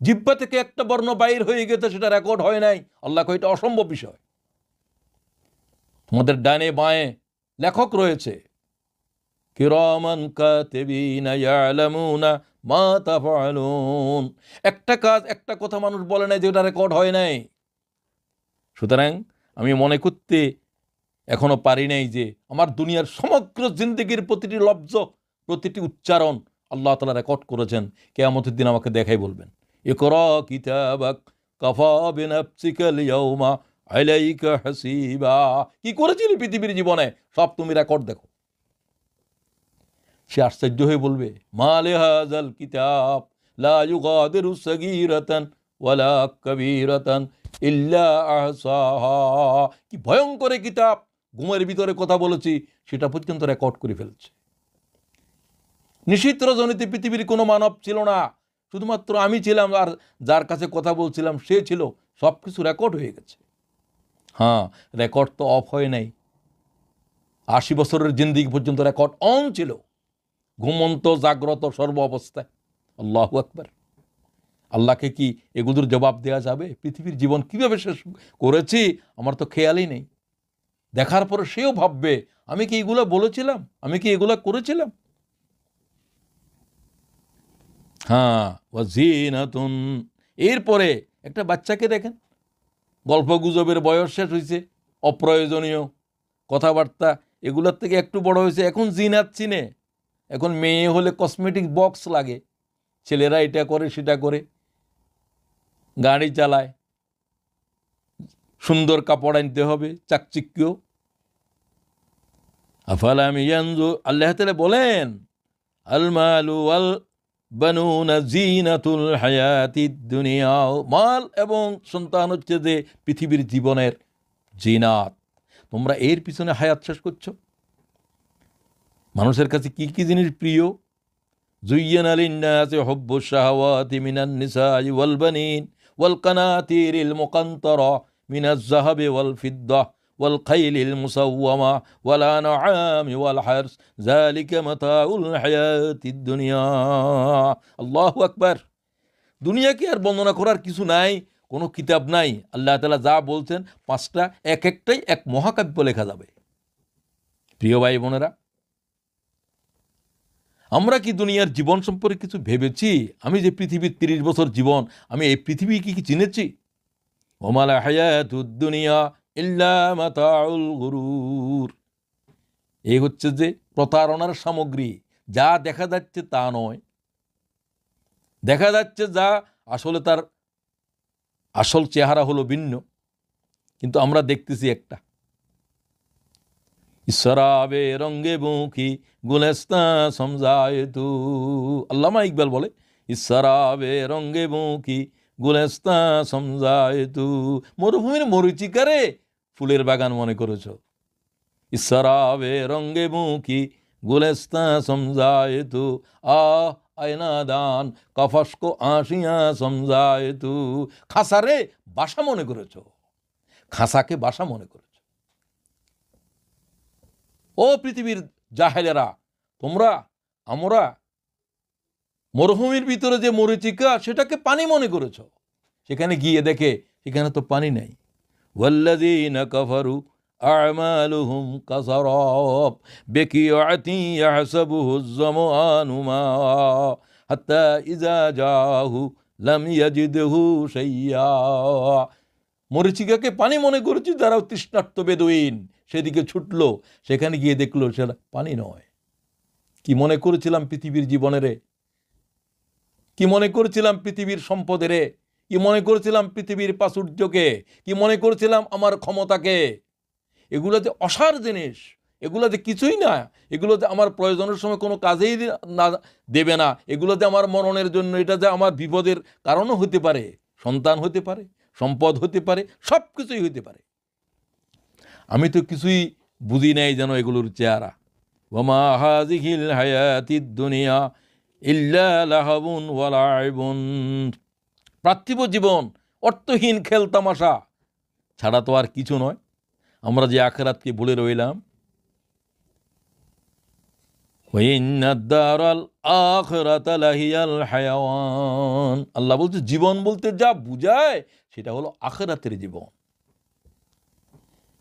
[SPEAKER 1] জিহ্বা থেকে একটা বর্ণ বাইর হয়ে গেছে, সেটা রেকর্ড হয় নাই, আল্লাহ কয় এটা অসম্ভব বিষয়। তোমাদের ডানে বাঁয়ে লেখক রয়েছে, কিরামান কাতিবিনা ইয়ালামুনা মা তাফআলুন। একটা কাজ, একটা কথা মানুষ বলে নাই যে ওটা রেকর্ড হয় নাই। সুতরাং আমি মনে করতে এখনো পারি নাই যে আমার দুনিয়ার সমগ্র জিন্দেগির প্রতিটি লফজ, প্রতিটি উচ্চারণ আল্লাহ তাআলা রেকর্ড করেছেন। কিয়ামতের দিন আমাকে দেখাই বলবেন, ইকরা কিতাবাক কাফা বিনাফসিকাল ইয়াউমা আলাইকা হাসিবা। কি করেছিলি পৃথিবীর জীবনে সব তুমি রেকর্ড দেখো। সে আশ্চর্য হয়ে বলবে, মা লিহাযাল কিতাব লা ইউগাদিরু সাগীরাতান ওয়ালা কাবীরাতান ইল্লা আহসাহা। কি ভয়ঙ্কর কিতাব, ঘুমের ভিতরে কথা বলেছি সেটা পর্যন্ত রেকর্ড করে ফেলছে। নিশীথ রজনীতে পৃথিবীর কোনো মানব ছিল না, শুধুমাত্র আমি ছিলাম, আর যার কাছে কথা বলছিলাম সে ছিল। সব কিছু রেকর্ড হয়ে গেছে। হ্যাঁ, রেকর্ড তো অফ হয় নাই। ৮০ বছরের জিন্দেগি পর্যন্ত রেকর্ড অন ছিল, ঘুমন্ত জাগ্রত সর্ব অবস্থায়। আল্লাহু আকবার। আল্লাহকে কি এগুলোর জবাব দেওয়া যাবে? পৃথিবীর জীবন কিভাবে শেষ করেছি আমার তো খেয়ালই নেই। দেখার পরে সেও ভাববে, আমি কি এগুলো বলেছিলাম, আমি কি এগুলো করেছিলাম। হ্যাঁ, ওয়াজিনাতুন। এরপরে একটা বাচ্চাকে দেখেন, গল্প গুজবের বয়স শেষ হয়েছে, অপ্রয়োজনীয় কথাবার্তা এগুলোর থেকে একটু বড় হয়েছে, এখন জিনাত চিনে। এখন মেয়ে হলে কসমেটিক বক্স লাগে, ছেলেরা এটা করে সেটা করে, গাড়ি চালায়, সুন্দর কাপড় আনতে হবে, চাকচিক্য। আফালাম ইয়ানজুর, আল্লাহ তাআলা বলেন, আল মালু ওয়াল বানুনা জিনাতুল হায়াতিদ দুনিয়া। মাল এবং সন্তান হচ্ছে যে পৃথিবীর জীবনের জিনাত। তোমরা এর পিছনে হায়াত শেষ করছো। মানুষের কাছে কি কি জিনিস প্রিয়? যুয়্যানা লিন্নাসি হুব্বুশ শাহাওয়াতি মিনান নিসাই ওয়াল বানিন ওয়াল কানাতিরিল মুকান্তারা মিনাজ যাহাবি ওয়াল ফিদ্দা ওয়াল খাইলিল মুসাওয়ামা ওয়াল আনআমি ওয়াল হারস যালিকা মাতাউল হায়াতিদ দুনিয়া। আল্লাহু আকবার। দুনিয়া কি আর বর্ণনা করার কিছু নাই, কোনো কিতাব নাই। আল্লাহ তাআলা যা বলছেন পাঁচটা, এক একটাই এক মহাকাব্য লেখা যাবে। প্রিয় ভাই বোনেরা, আমরা কি দুনিয়ার জীবন সম্পর্কে কিছু ভেবেছি? আমি যে পৃথিবীর ৩০ বছর জীবন, আমি এই পৃথিবী কি চিনেছি? ওমাল হায়াতুদ দুনিয়া ইল্লা মাতাউল গুরুর। এই হচ্ছে যে প্রতারণার সামগ্রী। যা দেখা যাচ্ছে তা নয়, দেখা যাচ্ছে যা আসলে তার আসল চেহারা হলো ভিন্ন, কিন্তু আমরা দেখতেছি একটা। ইসরাবে রঙ্গে বুকি গুলেস্তা সমঝায় তু। আল্লামা ইকবাল বলে, ইসরাবে রঙ্গে বুকি গুলেস্তা সমঝায় তু। মরুভূমির মরুচিকারে ফুলের বাগান মনে করেছ। ইসরাবে রঙ্গে বুকি গুলেস্তা সমঝায় তু। আয়না দান কফসকো আশিয়া সমঝায় তু। খাসারে বাসা মনে করেছ, খাসাকে বাসা মনে করেছ। ও পৃথিবীর জাহেলেরা, তোমরা, আমরা মরুভূমির ভিতরে যে মরীচিকা সেটাকে পানি মনে করেছ। সেখানে গিয়ে দেখে সেখানে তো পানি নাই। ওয়াল্লাযীনা কাফারু আ'মালুহুম কাসারাব বিকিআতিন ইয়াহসাবুহুজ যামআনু মাআ হাত্তা ইযা জাআহু লাম ইয়াজিদহু শাইয়্যা। মরীচিকাকে পানি মনে করেছি যারা তৃষ্ণার্ত বেদুইন, সেদিকে ছুটলো, সেখানে গিয়ে দেখলো সেটা পানি নয়। কি মনে করেছিলাম পৃথিবীর জীবনেরে, কি মনে করেছিলাম পৃথিবীর সম্পদেরে, কি মনে করেছিলাম পৃথিবীর প্রাচুর্যকে, কি মনে করেছিলাম আমার ক্ষমতাকে। এগুলো যে অসার জিনিস, এগুলো যে কিছুই না, এগুলো যে আমার প্রয়োজনের সময় কোনো কাজেই না দেবে না, এগুলো যে আমার মরণের জন্য, এটা যে আমার বিপদের কারণও হতে পারে, সন্তান হতে পারে, সম্পদ হতে পারে, সব কিছুই হতে পারে। আমি তো কিছুই বুঝি নাই যেন এগুলোর চেহারা। ওয়ামা হাযিহিল হায়াতিদ দুনিয়া ইল্লা লাহাবুন ওয়া লাইবুন। পার্থিব জীবন অর্থহীন খেল তামাশা ছাড়া তো আর কিছু নয়। আমরা যে আখিরাতকে ভুলে রইলাম। ওয়া ইন্নাদ দারাল আখিরাতা লাহিয়াল হায়াওয়ান। আল্লাহ বলছে জীবন বলতে যা বুঝায় সেটা হলো আখিরাতের জীবন।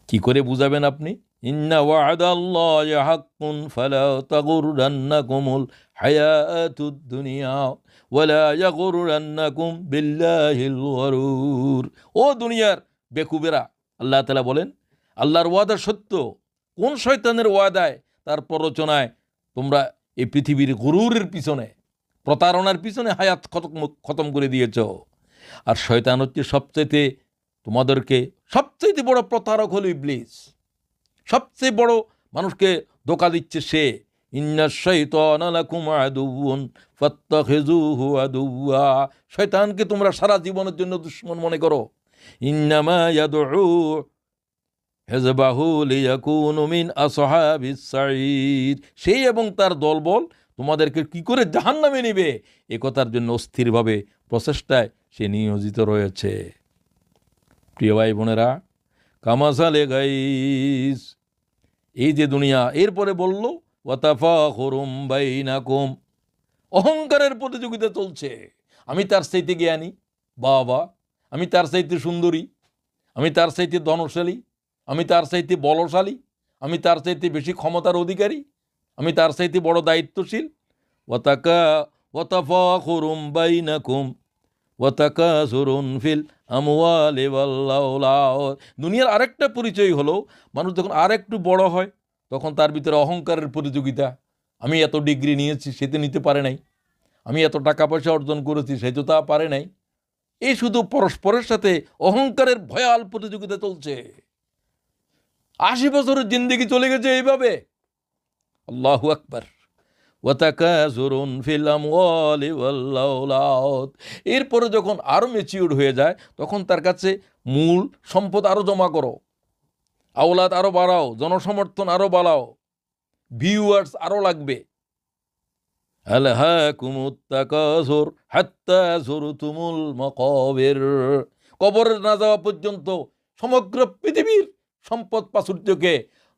[SPEAKER 1] কি করে বুঝাবেন আপনি? ইন্না ওয়া'দাল্লাহি হাক্কুন ফালা তাগুররান্নাকুমুল হায়াতুদ দুনিয়া ওয়ালা ইয়াগুররান্নাকুম বিল্লাহিল গরুর। ও দুনিয়ার বেকুবেরা, আল্লাহ তাআলা বলেন আল্লাহর ওয়াদা সত্য। কোন শয়তানের ওয়াদায়, তার প্ররোচনায় তোমরা এই পৃথিবীর গুরুরের পিছনে, প্রতারণার পিছনে হায়াত খতম করে দিয়েছ। আর শয়তান হচ্ছে সবচাইতে, তোমাদেরকে সবচাইতে বড় প্রতারক হলো ইবলিস। সবচেয়ে বড় মানুষকে ধোঁকা দিচ্ছে সে। ইন্না শাইতানা লাকুম আদুউন ফাত্তাখিযুহু আদুওয়া। শয়তানকে তোমরা সারা জীবনের জন্য দুশমন মনে করো। ইন্নামা ইয়াদউ হিজবাহু লিয়াকুনু মিন আসহাবিস সাঈর। সেই এবং তার দলবল তোমাদেরকে কি করে জাহান্নামে নেবে এ কথার জন্য অস্থিরভাবে প্রচেষ্টায় সে নিয়োজিত রয়েছে। প্রিয় ভাই বোনেরা, কামাসালে গাইস, এই যে দুনিয়া, এরপরে বলল ওয়াতাফাখুরুম বাইনাকুম, অহংকারের প্রতিযোগিতা চলছে। আমি তার চাইতে জ্ঞানী, বাবা, আমি তার চাইতে সুন্দরী, আমি তার চাইতে ধনশালী, আমি তার চাইতে বলশালী, আমি তার চাইতে বেশি ক্ষমতার অধিকারী, আমি তার চাইতে বড় দায়িত্বশীল। ওয়াতাফাখুরুম বাইনাকুম ওয়াতাকাসুরুন ফিল আমওয়ালি ওয়াল আওলাদ। দুনিয়ার আরেকটা পরিচয় হলো, মানুষ যখন আরেকটু বড় হয় তখন তার ভিতরে অহংকারের প্রতিযোগিতা। আমি এত ডিগ্রি নিয়েছি, সে তো নিতে পারে নাই। আমি এত টাকা পয়সা অর্জন করেছি, সে তো তা পারে নাই। এই শুধু পরস্পরের সাথে অহংকারের ভয়াল প্রতিযোগিতা চলছে। 80 বছরের জিন্দেগি চলে গেছে এইভাবে। আল্লাহু আকবার। ওয়াতাকাসুরুন ফিল আমওয়ালি ওয়াল আওলাদ। এরপরে যখন আরও ম্যাচিউর হয়ে যায় তখন তার কাছে মূল সম্পদ আরও জমা করো, আওলাদ আরও বাড়াও, জনসমর্থন আরও বাড়াও, ভিউয়ার্স আরও লাগবে। আলহাকুমুত তাকাসুর হাত্তা যুরতুমুল মাকাবির। কবরে না যাওয়া পর্যন্ত সমগ্র পৃথিবীর সম্পদ প্রাচুর্যকে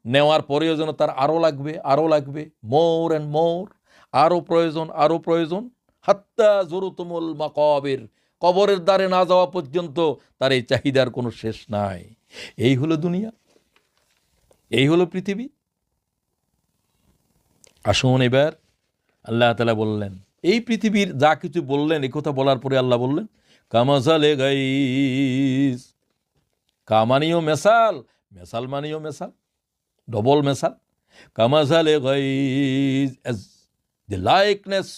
[SPEAKER 1] নেওয়ার পরেও যেন তার আরও লাগবে, আরও লাগবে, মোর অ্যান্ড মোর, আরও প্রয়োজন, আরও প্রয়োজন। হাত্তা যুরতুমুল মাকাবির, কবরের দ্বারে না যাওয়া পর্যন্ত তার এই চাহিদার কোনো শেষ নাই। এই হলো দুনিয়া, এই হলো পৃথিবী। আসুন এবার আল্লাহ তাআলা বললেন, এই পৃথিবীর যা কিছু বললেন, এই কথা বলার পরে আল্লাহ বললেন কামাসালে গাইস। কামানিও মেসাল, মেসাল মানিও মেসাল, ডবল মেসাল। কামাসালে গাইস, as the likeness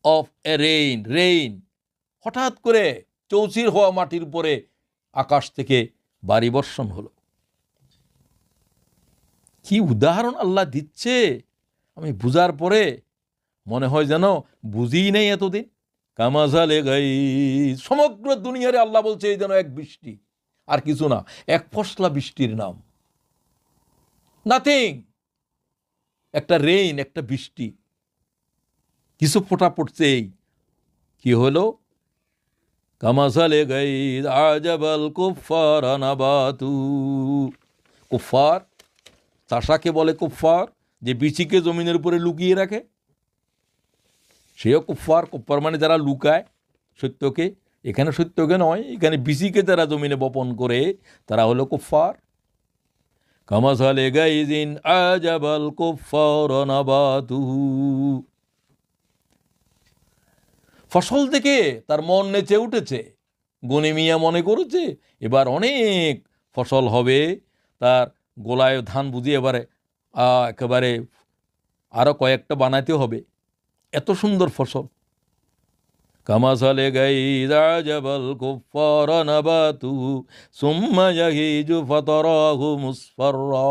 [SPEAKER 1] of a rain, rain। হঠাৎ করে চৌচির হওয়া মাটির উপরে আকাশ থেকে বারি বর্ষণ হলো। কি উদাহরণ আল্লাহ দিচ্ছে, আমি বুঝার পরে মনে হয় যেন বুঝিই নেই এতদিন। কামাসালে গাইস, সমগ্র দুনিয়ারে আল্লাহ বলছে এই যেন এক বৃষ্টি, আর কিছু না, এক ফসলা বৃষ্টির নাম, নাথিং। একটা রেইন, একটা বৃষ্টি, কিছু ফোঁটা পড়ছেই। কি হলো? কামাসালে গাইস আজাবাল কুফার নাবাতু। কুফার, চাষাকে বলে কুফার, যে বিচিকে জমিনের উপরে লুকিয়ে রাখে, সেও কুফার। কুফার মানে যারা লুকায় সত্যকে। এখানে সত্যকে নয়, এখানে বিচিকে যারা জমিনে বপন করে তারা হলো কুফার। কামাসালে গাইজিন আজাবাল কুফার নাবাতুহু। ফসল দেখে তার মন নেচে উঠেছে। গনি মিয়া মনে করেছে এবার অনেক ফসল হবে, তার গোলায় ধান বুঝিয়ে এবারে একেবারে আরও কয়েকটা বানাইতে হবে, এত সুন্দর ফসল। কামাসালে গাইজ আজাবাল কুফার নাবাতুহু সুম্মা ইয়াহিজু ফাতারাহু মুসফাররা।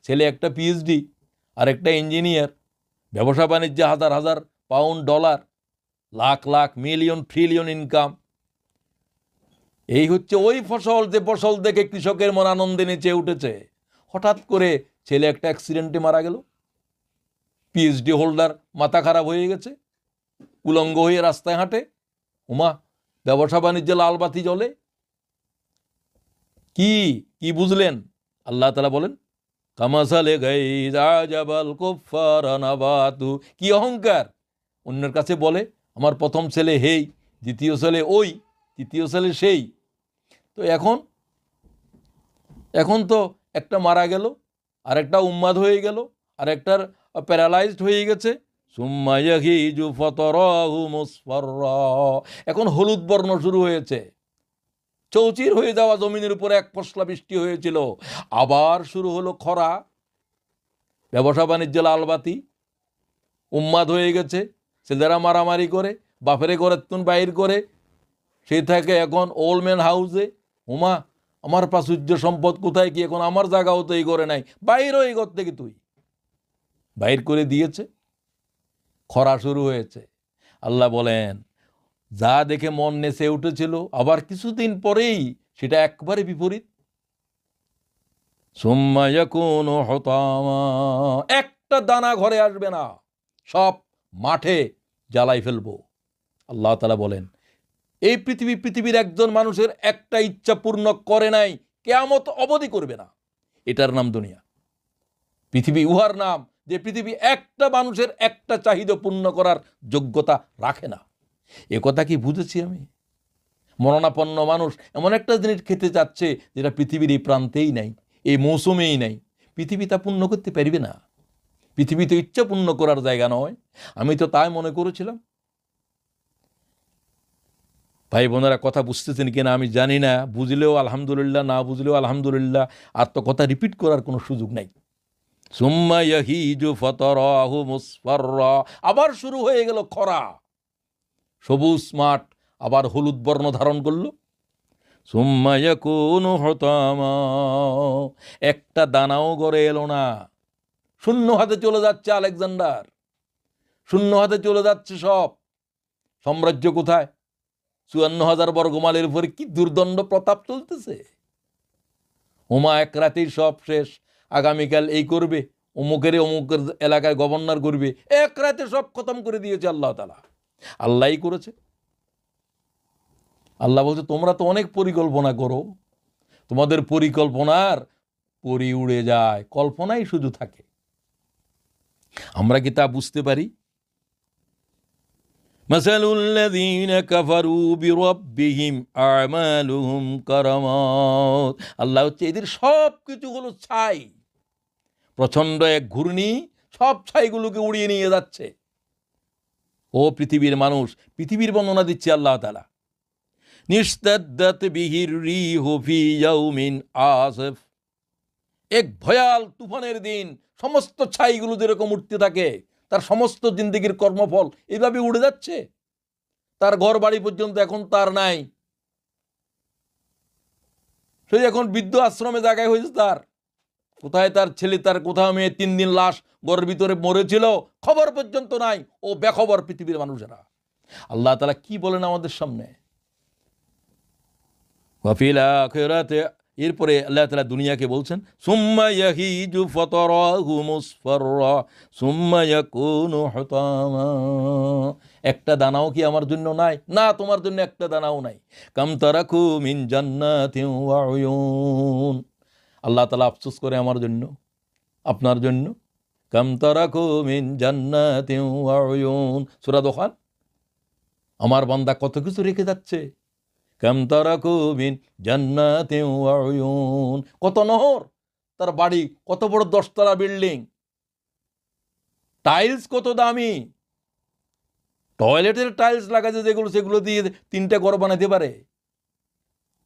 [SPEAKER 1] ছেলে একটা পিএইচডি আর একটা ইঞ্জিনিয়ার, ব্যবসা বাণিজ্যে হাজার হাজার pound dollar, lakh lakh million trillion income. এই হচ্ছে ওই ফসল, যে ফসল দেখে কৃষকের মন আনন্দে নেচে উঠেছে। হঠাৎ করে ছেলে একটা অ্যাক্সিডেন্টে মারা গেল। পিএইচডি হোল্ডার মাথা খারাপ হয়ে গেছে, উলঙ্গ হয়ে রাস্তায় হাঁটে। উমা, ব্যবসা বাণিজ্যে লাল বাতি জ্বলে। কি কি বুঝলেন? আল্লাহ তাআলা বলেন কামাসালে গাইজ আজাবাল কুফার নাবাতু। কি অহংকার! অন্যের কাছে বলে আমার প্রথম ছেলে হেই, দ্বিতীয় ছেলে ওই, তৃতীয় ছেলে সেই। তো এখন তো একটা মারা গেল, আর একটা উন্মাদ হয়ে গেল, আর একটার প্যারালাইজড হয়ে গেছে। সুম্মা ইয়াহিজু ফাতারাহু মুসফাররা, এখন হলুদ বর্ণ শুরু হয়েছে। চৌচির হয়ে যাওয়া জমিনের উপরে এক পশলা বৃষ্টি হয়েছিল, আবার শুরু হলো খরা, ব্যবসা বাণিজ্য লালবাতি, উন্মাদ হয়ে গেছে, ছেলেরা মারামারি করে, বাপেরে ঘরের তুন বাইর করে, সে থাকে এখন ওল্ড ম্যান হাউসে। উমা, আমার প্রাচুর্য সম্পদ কোথায়, কি এখন আমার জায়গাও তো এই করে নাই, বাইর এই ঘর থেকে তুই, বাইর করে দিয়েছে। খরা শুরু হয়েছে। আল্লাহ বলেন, যা দেখে মন নেচে উঠেছিল, আবার কিছুদিন পরেই সেটা একবারে বিপরীত। সুম্মা ইয়াকুনু হুতামা, একটা দানা ঘরে আসবে না, সব মাঠে জ্বালাই ফেলবো। আল্লাহ তাআলা বলেন, এই পৃথিবীর একজন মানুষের একটা ইচ্ছা পূর্ণ করে নাই, কিয়ামত অবধি করবে না। এটার নাম দুনিয়া। পৃথিবী উহার নাম যে পৃথিবী একটা মানুষের একটা চাহিদা পূর্ণ করার যোগ্যতা রাখে না। এ কথা কি বুঝেছি আমি? মরণাপন্ন মানুষ এমন একটা জিনিস খেতে চাচ্ছে যেটা পৃথিবীর এই প্রান্তেই নাই, এই মৌসুমেই নাই। পৃথিবী তা পূর্ণ করতে পারবে না। পৃথিবী তো ইচ্ছা পূর্ণ করার জায়গা নয়। আমি তো তাই মনে করেছিলাম। ভাই বোনেরা, কথা বুঝতেছেন কিনা আমি জানি না। বুঝলেও আলহামদুলিল্লাহ, না বুঝলেও আলহামদুলিল্লাহ। আর তো কথা রিপিট করার কোনো সুযোগ নাই। সুম্মা ইয়াহিজু ফাতারাহু মুসফাররা, আবার শুরু হয়ে গেল খরা, সবুজ মাঠ আবার হলুদ বর্ণ ধারণ করলো। সুম্মা ইয়াকুনু হুতামা, একটা দানাও গড়ে এলো না। শূন্য হাতে চলে যাচ্ছে আলেকজান্ডার, শূন্য হাতে চলে যাচ্ছে সব। সাম্রাজ্য কোথায়? ৫৪,০০০ বর্গমাইলের উপরে কি দুর্দণ্ড প্রতাপ চলতেছে। হুমা এক রাতেই সব শেষ। আগামীকাল এই করবে, অমুকের এলাকায় গভর্নর করবে, এক রাতে সব খতম করে দিয়েছে আল্লাহ তাআলা। আল্লাহই করেছে। আল্লাহ বলছে, তোমরা তো অনেক পরিকল্পনা করো, তোমাদের পরিকল্পনার পরি উড়ে যায়, কল্পনাই শুধু থাকে। আমরা কি তা বুঝতে পারি? মাসালুল্লাযীনা কাফারু বিরাব্বিহিম আমালুহুম কারামাত, আল্লাহ হচ্ছে এদের সব কিছু হলো ছাই। প্রচণ্ড এক ঘূর্ণি সব ছাইগুলোকে উড়িয়ে নিয়ে যাচ্ছে। ও পৃথিবীর মানুষ, পৃথিবীর বর্ণনা দিচ্ছে আল্লাহ তাআলা। নিস্তাদ্দাত বিহির রিহু ফি ইয়াউমিন আসিফ, এক ভয়াল তুফানের দিন সমস্ত ছাইগুলো যেরকম উঠতে থাকে, তার সমস্ত জিন্দেগির কর্মফল এইভাবে উড়ে যাচ্ছে। তার ঘর বাড়ি পর্যন্ত এখন তার নাই, সে এখন বৃদ্ধ আশ্রমে জায়গায় হয়েছে তার। কোথায় তার ছেলে, তার কোথাও মেয়ে, 3 দিন লাশ ঘরের ভিতরে মরেছিল, খবর পর্যন্ত নাই। ও বেখবর পৃথিবীর মানুষেরা। আল্লাহ তাআলা কি বলেন আমাদের সামনে? ওয়াফিল আখিরাতি, এরপরে আল্লাহ তাআলা দুনিয়াকে বলছেন, সুম্মা ইয়াহিজু ফাতারাহু মুসফাররা সুম্মা ইয়াকুনু হুতামা, একটা দানাও কি আমার জন্য নাই? না, তোমার জন্য একটা দানাও নাই। কাম তারাকু মিন জান্নাতিন ওয়া উয়ুন, আল্লাহ তাআলা আফসোস করে আমার জন্য, আপনার জন্য। কাম তারাকু মিন জান্নাতিন ওয়া উয়ুন, সূরা দোখান। আমার বান্দা কত কিছু রেখে যাচ্ছে। কাম তারাকু মিন জান্নাতিন ওয়া উয়ুন, কত নহর, তার বাড়ি কত বড় 10 তলা বিল্ডিং, টাইলস কত দামি, টয়লেটের টাইলস লাগাছে যেগুলো, সেগুলো দিয়ে 3টা ঘর বানাতে পারে।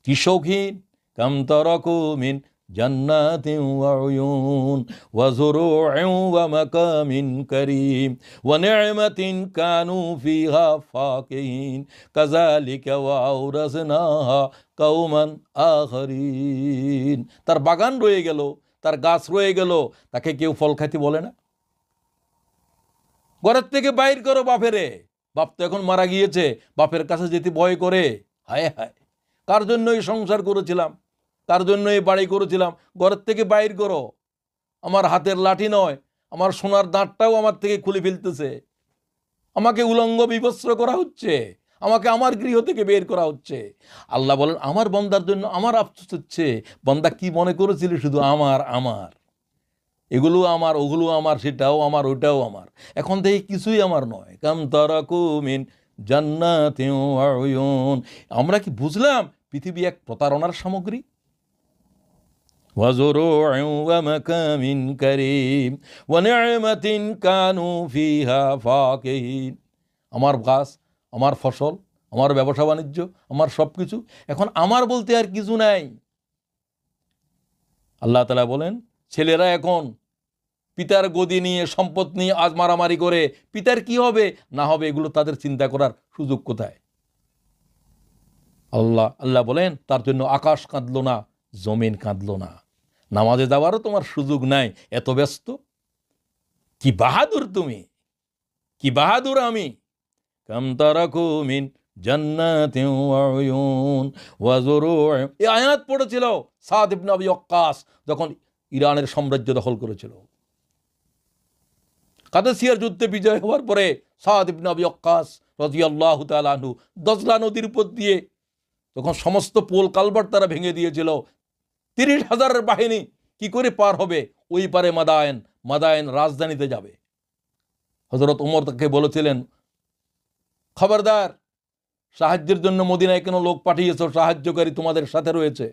[SPEAKER 1] কি শৌখিন। কাম তারাকু মিন জান্নাতিন ওয়া উয়ুন ওয়া যুরু'in ওয়া মাকামিন কারীম ওয়া নি'মাতিন কানু ফিহা ফাকিহিন কাযালিকা ওয়া আওরাসনাহা কওমান আখারিন, তার বাগান রয়ে গেল, তার গাছ রয়ে গেল, তাকে কেউ ফল খাইতে বলে না। ঘরের থেকে বাইর করো বাপেরে, বাপ তো এখন মারা গিয়েছে, বাপের কাছে যেতে ভয় করে। হায় হায়, কার জন্য এই সংসার করেছিলাম, কার জন্য এই বাড়ি করেছিলাম, ঘরের থেকে বাইর করো। আমার হাতের লাঠি নয়, আমার সোনার দাঁতটাও আমার থেকে খুলে ফেলতেছে, আমাকে উলঙ্গ বিবস্ত্র করা হচ্ছে, আমাকে আমার গৃহ থেকে বের করা হচ্ছে। আল্লাহ বলেন, আমার বান্দার জন্য আমার আফসোস হচ্ছে। বান্দা কি মনে করেছিল শুধু আমার আমার, এগুলো আমার, ওগুলো আমার, সেটাও আমার, ওটাও আমার, এখন থেকে কিছুই আমার নয়। কাম তারাকু মিন জান্নাতিন ওয়া উয়ুন, আমরা কি বুঝলাম পৃথিবী এক প্রতারণার সামগ্রী? وزروع ومقام كريم ونعمة كانوا فيها فاكهين। আমার গাছ, আমার ফসল, আমার ব্যবসা বাণিজ্য, আমার সব কিছু, এখন আমার বলতে আর কিছু নাই। আল্লাহ তাআলা বলেন, ছেলেরা এখন পিতার গদি নিয়ে, সম্পদ নিয়ে আজ মারামারি করে পিতার কি হবে না হবে এগুলো তাদের চিন্তা করার সুযোগ কোথায়? আল্লাহ বলেন, তার জন্য আকাশ কাঁদলো না, জমিন কাঁদলো না, নামাজে যাওয়ারও তোমার সুযোগ নাই, এত ব্যস্ত। কি বাহাদুর তুমি, কি বাহাদুর আমি। কাম তারাকু মিন জান্নাতিন ওয়া উয়ুন ওয়া যুরু'। এই আয়াত পড়েছিল সাদ ইবনে আবি ওয়াক্কাস যখন ইরানের সাম্রাজ্য দখল করেছিল। কাদেসিয়ার যুদ্ধে বিজয় হওয়ার পরে সাদ ইবনে আবি ওয়াক্কাস রাদিয়াল্লাহু তাআলা আনহু দজলা নদীর উপর দিয়ে তখন সমস্ত পোল কালভার্ট তারা ভেঙে দিয়েছিল, 30,000 বাহিনী কি করে পার হবে ওই পারে মাদায়েন রাজধানীতে যাবে। হযরত ওমর তাকে বলেছিলেন, খবরদার, সাহায্যের জন্য মদিনায় কেন লোক পাঠিয়েছো, সাহায্যকারী তোমাদের সাথে রয়েছে।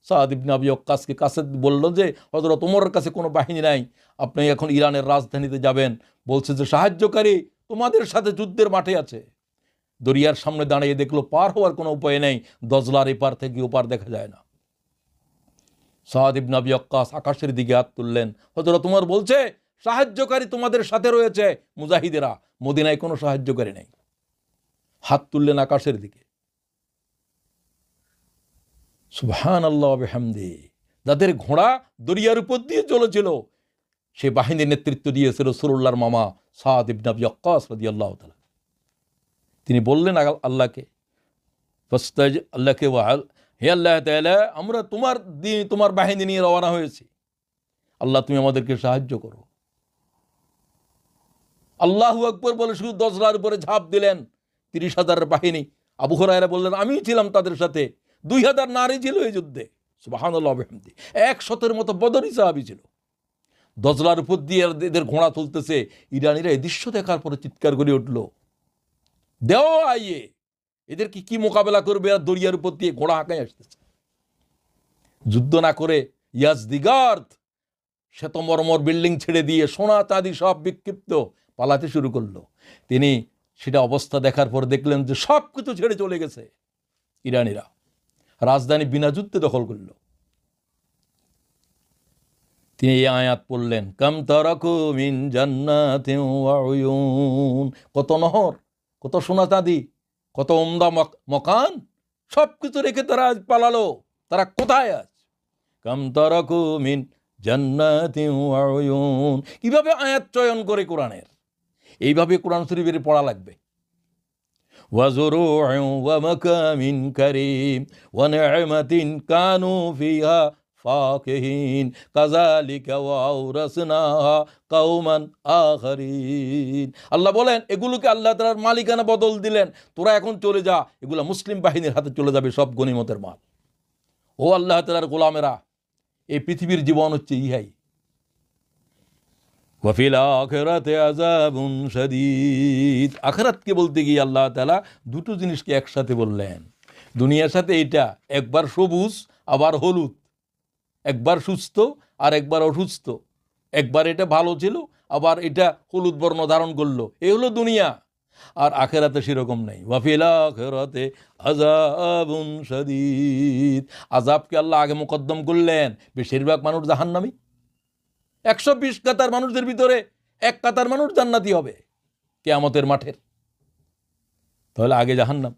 [SPEAKER 1] সাদ ইবনে আবি ওয়াক্কাসকে কাছে বলল যে হযরত ওমরের কাছে কোনো বাহিনী নাই, আপনি এখন ইরানের রাজধানীতে যাবেন, বলছে যে সাহায্যকারী তোমাদের সাথে যুদ্ধের মাঠে আছে। দরিয়ার সামনে দাঁড়িয়ে দেখলো পার হওয়ার কোনো উপায় নেই, দজলার এপার থেকে ওপার দেখা যায় না। সাদ ইবনে আবি ওয়াক্কাস আকাশের দিকে হাত তুললেন, হযরত ওমর বলছে সাহায্যকারী তোমাদের সাথে রয়েছে, মুজাহিদেরা, মদিনায় কোনো সাহায্যকারী নেই। হাত তুললেন আকাশের দিকে। সুবহানাল্লাহ ওয়া বিহামদিহি। যাদের ঘোড়া দরিয়ার উপর দিয়ে চলেছিল সে বাহিনীর নেতৃত্ব দিয়েছিল রাসূলুল্লাহর মামা সাদ ইবনে আবি ওয়াক্কাস রাদিয়াল্লাহু তাআলা। তিনি বললেন আল্লাহকে, হে আল্লাহ তাআলা, আমরা তোমার বাহিনী নিয়ে রওনা হয়েছি, আল্লাহ তুমি আমাদেরকে সাহায্য করো। আল্লাহু আকবার বলে শুধু দজলার উপরে ঝাঁপ দিলেন, 30,000 বাহিনী। আবু হুরায়রা বললেন, আমিও ছিলাম তাদের সাথে, 2,000 নারী ছিল এই যুদ্ধে। সুবহানাল্লাহ ওয়া বিহামদিহি। 100 মতো বদরী সাহাবী ছিল। দজলার উপর দিয়ে এদের ঘোড়া চলতেছে। ইরানিরা এই দৃশ্য দেখার পরে চিৎকার করে উঠল, দেও আইয়ে, এদেরকে কি মোকাবেলা করবে, আর দরিয়ার উপর দিয়ে ঘোড়া হাঁকায় আসতেছে। যুদ্ধ না করে ইয়াজদিগার্দ শ্বেতমরমর বিল্ডিং ছেড়ে দিয়ে সোনা চাঁদি সব বিক্ষিপ্ত পালাতে শুরু করলো। তিনি সেটা অবস্থা দেখার পর দেখলেন যে সব কিছু ছেড়ে চলে গেছে ইরানিরা, রাজধানী বিনা যুদ্ধে দখল করল। তিনি এই আয়াত পড়লেন, কাম তারাকু মিন জান্নাতিন ওয়া উয়ুন। কত নহর, কত সোনা চাঁদি, কত উমদা মকান, সব কিছু রেখে তারা আজ পালালো। তারা কোথায় আজ? কাম তারাকু মিন জান্নাতিন ওয়া উয়ুন। কিভাবে আয়াত চয়ন করে কোরআনের, এইভাবে কোরআন শরীফের পড়া লাগবে। ওয়া যুরু'in ওয়া মাকামিন কারীম ওয়া নি'মাতিন কানু ফিহা ফাকিহিন কাযালিকা ওয়া আওরাসনাহা কওমান আখারিন। আল্লাহ বলেন, এগুলোকে আল্লাহ তাআলার মালিকানা বদল দিলেন, তোরা এখন চলে যা, এগুলা মুসলিম বাহিনীর হাতে চলে যাবে, সব গনিমতের মাল। ও আল্লাহ তাআলার গোলামেরা, এই পৃথিবীর জীবন হচ্ছে ইহাই। ওয়াফিল আখিরাতি আযাবুন শাদীদ। আখিরাতকে বলতে গিয়ে আল্লাহ তাআলা দুটো জিনিসকে একসাথে বললেন। দুনিয়ার সাথে এটা একবার সবুজ আবার হলুদ, একবার সুস্থ আর একবার অসুস্থ, একবার এটা ভালো ছিল আবার এটা হলুদ বর্ণ ধারণ করলো, এই হলো দুনিয়া। আর আখিরাতে সেরকম নেই। ওয়াফিল আখিরাতি আযাবুন শাদীদ। আযাবকে আল্লাহ আগে মুকদ্দম করলেন। বেশিরভাগ মানুষ জাহান্নামী। 120 কাতার মানুষদের ভিতরে 1 কাতার মানুষ জান্নাতি হবে কিয়ামতের মাঠের। তাহলে আগে জাহান্নাম।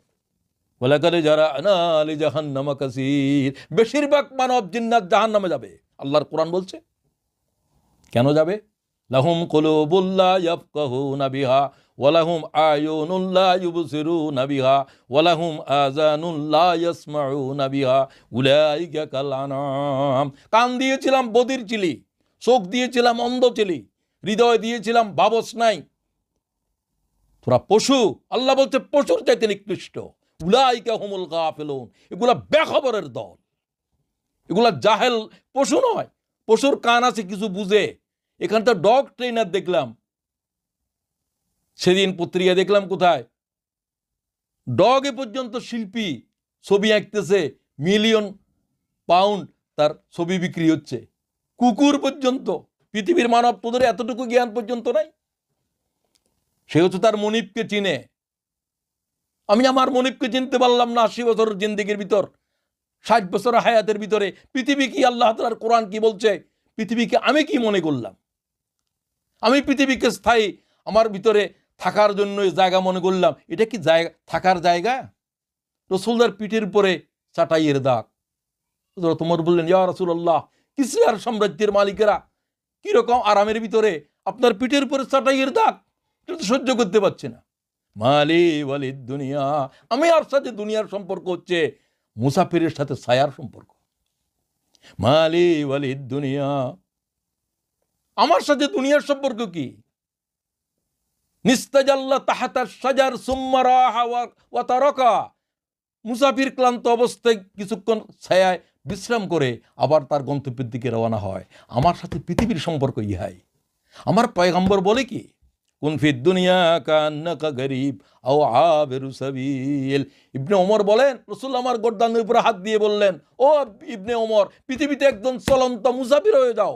[SPEAKER 1] ওয়ালাকাদ জারানা লি জাহান্নামা কাসীর। বেশিরভাগ মানব জিন্নাত জাহান্নামে যাবে। আল্লাহর কোরআন বলছে কেন যাবে? লাহুম কুলুবুল লা ইয়াফকাহুনা বিহা ওয়া লাহুম আয়ুনুল লা ইউবসিরুনা বিহা ওয়া লাহুম আযানুল লা ইয়াসমাউনা বিহা উলাইকা কাল আনাম। কান দিয়েছিলাম বধির ছিলি, চোখ দিয়েছিলাম অন্ধ ছিলি, হৃদয় দিয়েছিলাম ভাবস নাই, তোরা পশু। আল্লাহ বলছে পশুর চাইতে নিকৃষ্ট। উলাইকা হুমুল গাফিলুন। এগুলা বেখবরের দল, এগুলা জাহেল পশু নয়। পশুর কান আছে, কিছু বুঝে। এখানটা ডগ ট্রেনার দেখলাম সেদিন, পত্রিকা দেখলাম কোথায়, ডগ এ পর্যন্ত শিল্পী ছবি আঁকতেছে, £1,000,000 তার ছবি বিক্রি হচ্ছে, কুকুর পর্যন্ত, পৃথিবীর মানব তোদের এতটুকু জ্ঞান পর্যন্ত নাই। সে হচ্ছে তার মনিবকে চিনে। আমি আমার মনিবকে চিনতে পারলাম না 80 বছরের জিন্দেগির ভিতর, 60 বছরের হায়াতের ভিতরে। পৃথিবী কি, আল্লাহ তাআলার কোরআন কি বলছে, পৃথিবীকে আমি কি মনে করলাম? আমি পৃথিবীকে স্থায়ী আমার ভিতরে থাকার জন্য জায়গা মনে করলাম। এটা কি জায়গা, থাকার জায়গা? রসুলদার পিঠের উপরে চাটাইয়ের দাগ। তোমার বললেন, ইয়া রাসূলুল্লাহ, কিসরার সাম্রাজ্যের মালিকেরা কিরকম আরামের ভিতরে, আপনার পিঠের উপরে চাটাইয়ের দাগ, এটা তো সহ্য করতে পারছি না। মালি ওয়ালিদ দুনিয়া, আমি আর সাথে দুনিয়ার সম্পর্ক হচ্ছে মুসাফিরের সাথে ছায়ার সম্পর্ক। মালি ওয়ালিদ দুনিয়া, আমার সাথে দুনিয়ার সম্পর্ক কি? নিস্তাজাল্লা তাহাতা শাজার সুম্মা রাহা ওয়া তারাকা, মুসাফির ক্লান্ত অবস্থায় কিছুক্ষণ ছায়ায় বিশ্রাম করে আবার তার গন্তব্যের দিকে রওনা হয়। আমার সাথে পৃথিবীর সম্পর্ক ইহাই। আমার পয়গম্বর বলে কি, কুন ফিদ দুনিয়া কান্নাকা গরীব আও আবিরু সাবিল। ইবনে ওমর বলেন, রাসূল আমার গর্দানের উপরে হাত দিয়ে বললেন, ও ইবনে ওমর, পৃথিবীতে একজন চলন্ত মুসাফির হয়ে যাও,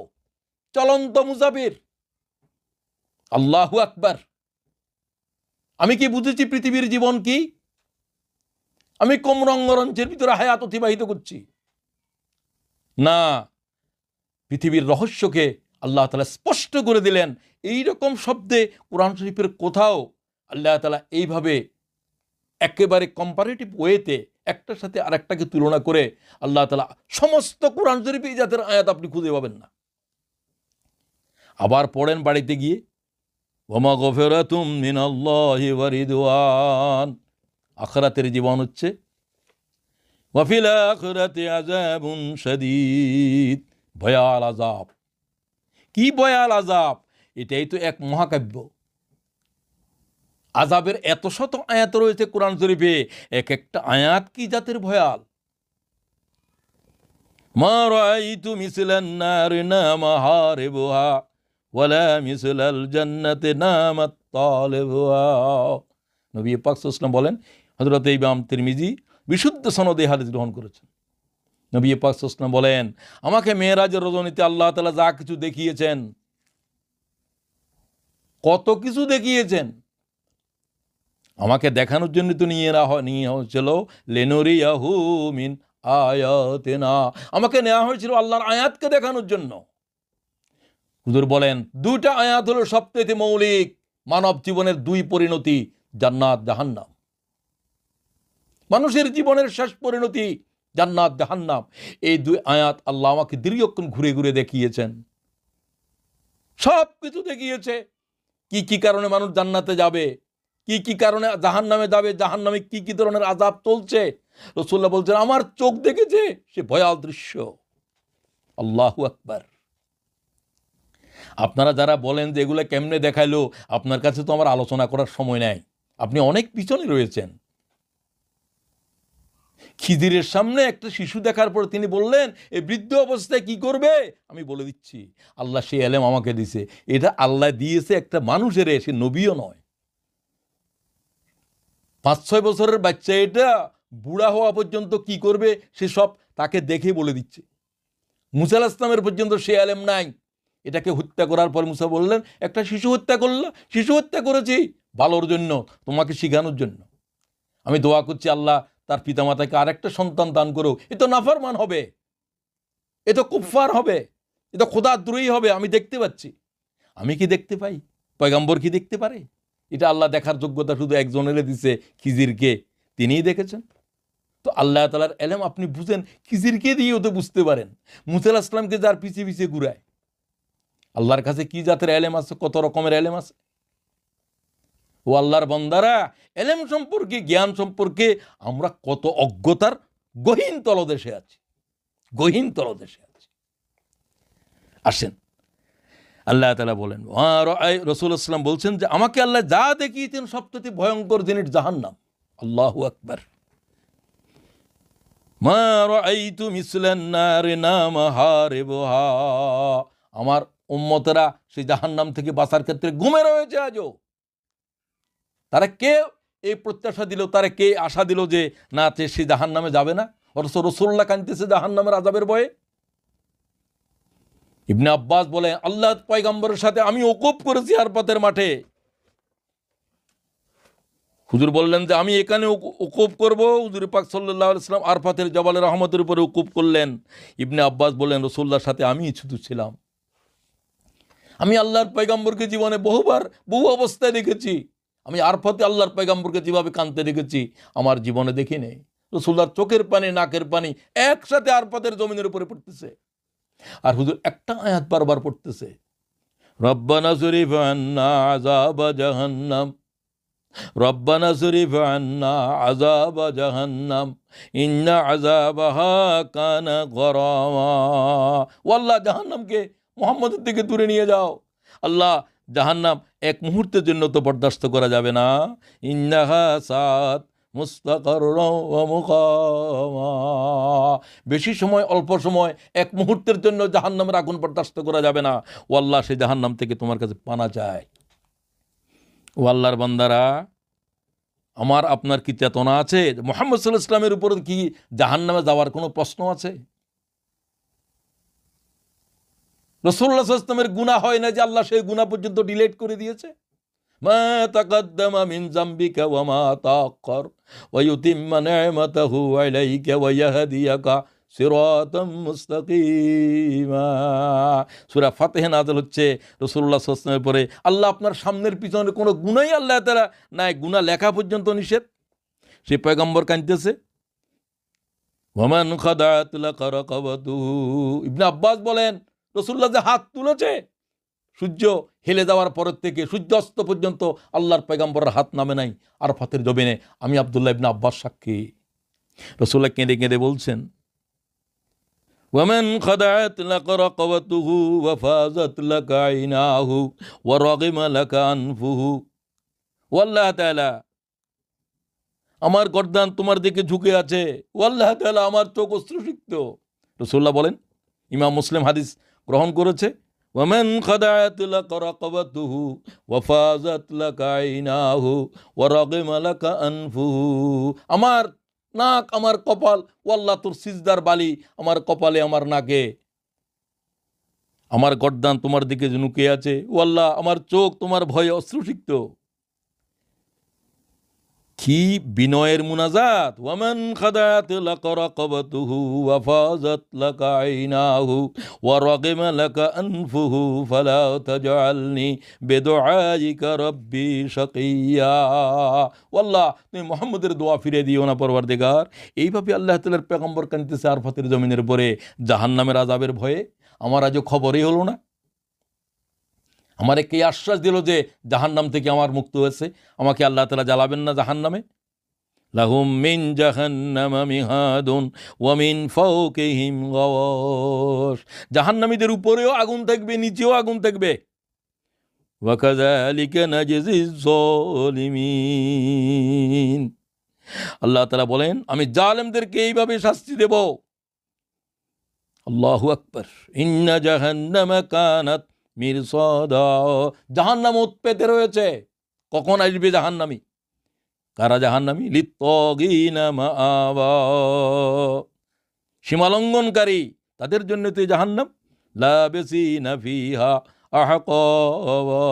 [SPEAKER 1] চলন্ত মুসাফির। আল্লাহু আকবার। আমি কি বুঝেছি পৃথিবীর জীবন কি? আমি কম রঙ্গরঞ্চের ভিতরে হায়াত অতিবাহিত করছি না, পৃথিবীর রহস্যকে আল্লাহ তাআলা স্পষ্ট করে দিলেন। এই রকম শব্দে কোরআন শরীফের কোথাও আল্লাহ তাআলা এইভাবে একেবারে কম্পারেটিভ ওয়েতে একটার সাথে আরেকটাকে তুলনা করে আল্লাহ তাআলা সমস্ত কোরআন শরীফে এই জাতের আয়াত আপনি খুঁজে পাবেন না। আবার পড়েন বাড়িতে গিয়ে, ওয়া মাগফিরাতুম মিনাল্লাহি ওয়া রিদওয়ান, আখিরাতের জীবন হচ্ছে ওয়া ফিল আখিরাতি আযাবুন শাদীদ, ভয়াল আযাব। কি ভয়াল আযাব? এটাই তো এক মহাকাব্য। আযাবের এত শত আয়াত রয়েছে কোরআন শরীফে, এক একটা আয়াত কি জাতের ভয়াল। মা রাআইতু মিসলান নারি নামা হারিবুহা ওয়ালা মিসলাল জান্নাতি নামাত তালিবুহা। নবী পাক সাল্লাল্লাহু আলাইহি ওয়াসাল্লাম বলেন, হযরত ইমাম তিরমিজি বিশুদ্ধ সনদে হাদিস গ্রহণ করেছেন। নবী পাক সাল্লাল্লাহু আলাইহি ওয়াসাল্লাম বলেন, আমাকে মেরাজের রজনীতে আল্লাহ তাআলা যা কিছু দেখিয়েছেন, কত কিছু দেখিয়েছেন, আমাকে দেখানোর জন্য তো নিয়ে হয়েছিল লিনুরিয়াহু মিন আয়াতিনা, আমাকে নেওয়া হয়েছিল আল্লাহর আয়াতকে দেখানোর জন্য। হুজুর বলেন, দুইটা আয়াত হলো সবচেয়ে মৌলিক মানব জীবনের দুই পরিণতি, জান্নাত জাহান্নাম। মানুষের জীবনের শেষ পরিণতি জান্নাত জাহান্নাম। এই দুই আয়াত আল্লাহ আমাকে দীর্ঘক্ষণ ঘুরে ঘুরে দেখিয়েছেন, সব কিছু দেখিয়েছে। কি কি কারণে মানুষ জান্নাতে যাবে, কি কি কারণে জাহান্নামে যাবে, জাহান্নামে কি কি ধরনের আযাব চলছে। রাসূলুল্লাহ বলছেন, আমার চোখ দেখেছে সে ভয়াল দৃশ্য। আল্লাহু আকবার। আপনারা যারা বলেন যে এগুলো কেমনে দেখাইলো, আপনার কাছে তো আমার আলোচনা করার সময় নাই, আপনি অনেক পিছনে রয়েছেন। খিজিরের সামনে একটা শিশু দেখার পর তিনি বললেন, এই বৃদ্ধ অবস্থায় কি করবে? আমি বলে দিচ্ছি, আল্লাহ সে এলেম আমাকে দিছে। এটা আল্লাহ দিয়েছে একটা মানুষের, সে নবীও নয়। 5-6 বছরের বাচ্চা এটা বুড়া হওয়া পর্যন্ত কি করবে সে সব তাকে দেখে বলে দিচ্ছে। মুসা আলাইহিস সালামের পর্যন্ত সে এলেম নাই। এটাকে হত্যা করার পর মুসা বললেন, একটা শিশু হত্যা করলো, শিশু হত্যা করেছি ভালোর জন্য, তোমাকে শিখানোর জন্য। আমি দোয়া করছি আল্লাহ তার পিতামাতাকে আরেকটা সন্তান দান করো। এ তো নাফরমান হবে, এ তো কুফফার হবে, এ তো খোদাদ্রোহী হবে। আমি দেখতে পাচ্ছি। আমি কি দেখতে পাই? পয়গম্বর কি দেখতে পারে? এটা আল্লাহ দেখার যোগ্যতা শুধু একজনের দিছে, খিজিরকে, তিনিই দেখেছেন। তো আল্লাহ তাআলার এলেম আপনি বুঝেন, খিজিরকে দিয়েও তো বুঝতে পারেন। মুসা আলাইহিস সালামকে যার পিছিয়ে পিছিয়ে ঘুরায়, আল্লাহর কাছে কি জাতের এলেম আছে, কত রকমের এলেম আছে। ও আল্লাহর বান্দারা, এলেম সম্পর্কে, জ্ঞান সম্পর্কে আমরা কত অজ্ঞতার গহীন তলদেশে আছি, গহীন তলদেশে আছি। আসেন, আল্লাহ তাআলা বলেন, রাসূলুল্লাহ সাল্লাল্লাহু আলাইহি ওয়াসাল্লাম বলছেন যে আমাকে আল্লাহ যা দেখিয়েছেন সবচেয়ে ভয়ঙ্কর জিনিস জাহান্নাম। আল্লাহু আকবার। মা রাআইতু মিসলান নারি নামা হারিবুহা, আমার উম্মতেরা সেই জাহান্নাম থেকে বাঁচার ক্ষেত্রে ঘুমে রয়েছে আজও। তারা কে এই প্রত্যাশা দিল, তারা কে আশা দিল যে না সে জাহান্নামে যাবে না, অথচ রাসূলুল্লাহ কাঁদতেছে জাহান্নামের আযাবের ভয়ে। ইবনে আব্বাস বলে আল্লাহ পয়গম্বরের সাথে আমি ওকুফ করেছি আরফাতের মাঠে। হুজুর বললেন যে আমি এখানে ওকুফ করব। হুজুর পাক সাল্লাল্লাহু আলাইহি ওয়াসাল্লাম আরফাতের জবালে রহমতের উপরে ওকুফ করলেন। ইবনে আব্বাস বললেন রাসূলুল্লাহর সাথে আমি শুধু ছিলাম। আমি আল্লাহর পয়গম্বরকে জীবনে বহু অবস্থায় দেখেছি। আমি আরফাতে আল্লাহর পয়গম্বরকে যেভাবে কাঁদতে দেখেছি আমার জীবনে দেখি নেই। রাসূলুল্লাহর চোখের পানি নাকের পানি একসাথে আরফাতের জমিনের উপরে পড়তেছে। আর হুজুর একটা আয়াত বারবার পড়তেছে, রব্বানা যরিফ আন্না আযাবা জাহান্নাম, রব্বানা যরিফ আন্না আযাবা জাহান্নাম ইন্না আযাবাহা কানা গরামা। ও আল্লাহ, জাহান্নামকে মুহাম্মদের থেকে দূরে নিয়ে যাও। আল্লাহ, জাহান্নাম এক মুহূর্তের জন্য তো বরদাস্ত করা যাবে না। ইন্নাহা সাআত মুস্তাকাররাও ওয়া মুকামা। বেশি সময় অল্প সময় এক মুহূর্তের জন্য জাহান্নামের আগুন বরদাস্ত করা যাবে না। ও আল্লাহ, সেই জাহান্নাম থেকে তোমার কাছে পানা চাই। ও আল্লাহর বান্দারা, আমার আপনার কি চেতনা আছে? মুহাম্মদ সাল্লাল্লাহু আলাইহি ওয়াসাল্লামের উপর কি জাহান্নামে যাওয়ার কোনো প্রশ্ন আছে? রাসূলুল্লাহ সাল্লাল্লাহু আলাইহি ওয়াসাল্লামের গুনাহ হয় না যে আল্লাহ সেই গুনাহ পর্যন্ত ডিলিট করে দিয়েছে? মা তাকাদ্দামা মিন যামবিকা ওয়া মা তাআক্কার ওয়া ইউতিম্মা নি'মাতাহু আলাইকা ওয়া ইয়াহদিয়াকা সিরাতাম মুস্তাকিমা। সূরা ফাতিহা নাযিল হচ্ছে রাসূলুল্লাহ সাল্লাল্লাহু আলাইহি ওয়াসাল্লামের পরে। আল্লাহ আপনার সামনের পিছনে কোনো গুনাহই আল্লাহ তাআলা নাই, গুনাহ লেখা পর্যন্ত নিষেধ। সে পয়গম্বর কাঁদতেছে, ওয়ামান খাদাত লাকা রাকাবাতুহু। ইবনে আব্বাস বলেন রাসূলুল্লাহ যে হাত তুলেছে সূর্য হেলে যাওয়ার পরের থেকে সূর্য অস্ত পর্যন্ত আল্লাহর পয়গম্বরের হাত নামে নাই আরফাতের জমিনে। আমি আব্দুল্লাহ ইবনে আব্বাস সাক্ষী। রাসূলুল্লাহ কেঁদে কেঁদে বলছেন, ওয়ামান খাদাত লাকা রাকাবাতুহু ওয়া ফাযাত লাকা আইনাহু ওয়া রাগিমা লাকা আনফুহু। ও আল্লাহ তাআলা, আমার গর্দান তোমার দিকে ঝুঁকে আছে। ও আল্লাহ তাআলা, আমার চোখ অশ্রুসিক্ত। রাসূলুল্লাহ বলেন, ইমাম মুসলিম হাদিস গ্রহণ করেছে, ওয়ামান খাদাত লাকা রাকাবাতুহু ওয়া ফাযাত লাকা আইনাহু ওয়া রাগিমা লাকা আনফুহু। আমার নাক, আমার কপাল, ও আল্লাহ তোর সিজদার বালি আমার কপালে, আমার নাকে। আমার গর্দান তোমার দিকে ঝুঁকে আছে। ও আল্লাহ, আমার চোখ তোমার ভয়ে অশ্রুসিক্ত। কি বিনয়ের মুনাজাত! ওয়ামান খাদাত লাকা রাকাবাতুহু ওয়া ফাযাত লাকা আইনাহু ওয়া রাগিমা লাকা আনফুহু ফালা তাজআলনি বিদুআইকা রাব্বি শাকিয়্যা। আল্লাহ, তুমি মুহাম্মদের দোয়া ফিরে দিও না পরওয়ারদিগার। এইভাবে আল্লাহ তাআলার পয়গম্বর কাঁদতেছে আরফাতের জমিনের উপরে জাহান্নামের আযাবের ভয়ে। আমার আজও খবরই হলো না। আমারে কে আশ্বাস দিল যে জাহান্নাম থেকে আমার মুক্ত হয়েছে? আমাকে আল্লাহ তাআলা জ্বালাবেন না জাহান্নামে। লাহুম মিন জাহান্নামা মিহাদুন ওয়া মিন ফাওকিহিম গাওয়াশ। জাহান্নামীদের উপরেও আগুন থাকবে, নিচেও আগুন থাকবে। ওয়া কাযালিকা নাজজিজ যালিমিন। আল্লাহ তাআলা বলেন, আমি জালেমদেরকে এইভাবে শাস্তি দেব। আল্লাহু আকবার। ইন্না জাহান্নামা কানাত মিরসাদা। জাহান্নাম উৎপেতে রয়েছে। কখন আসবে জাহান্নামী? কারা জাহান্নামী? লিত্তাগিনা মাআবা। সীমালঙ্ঘনকারী তাদের জন্য তো জাহান্নাম। লাবিসিনা ফিহা আহকাবা।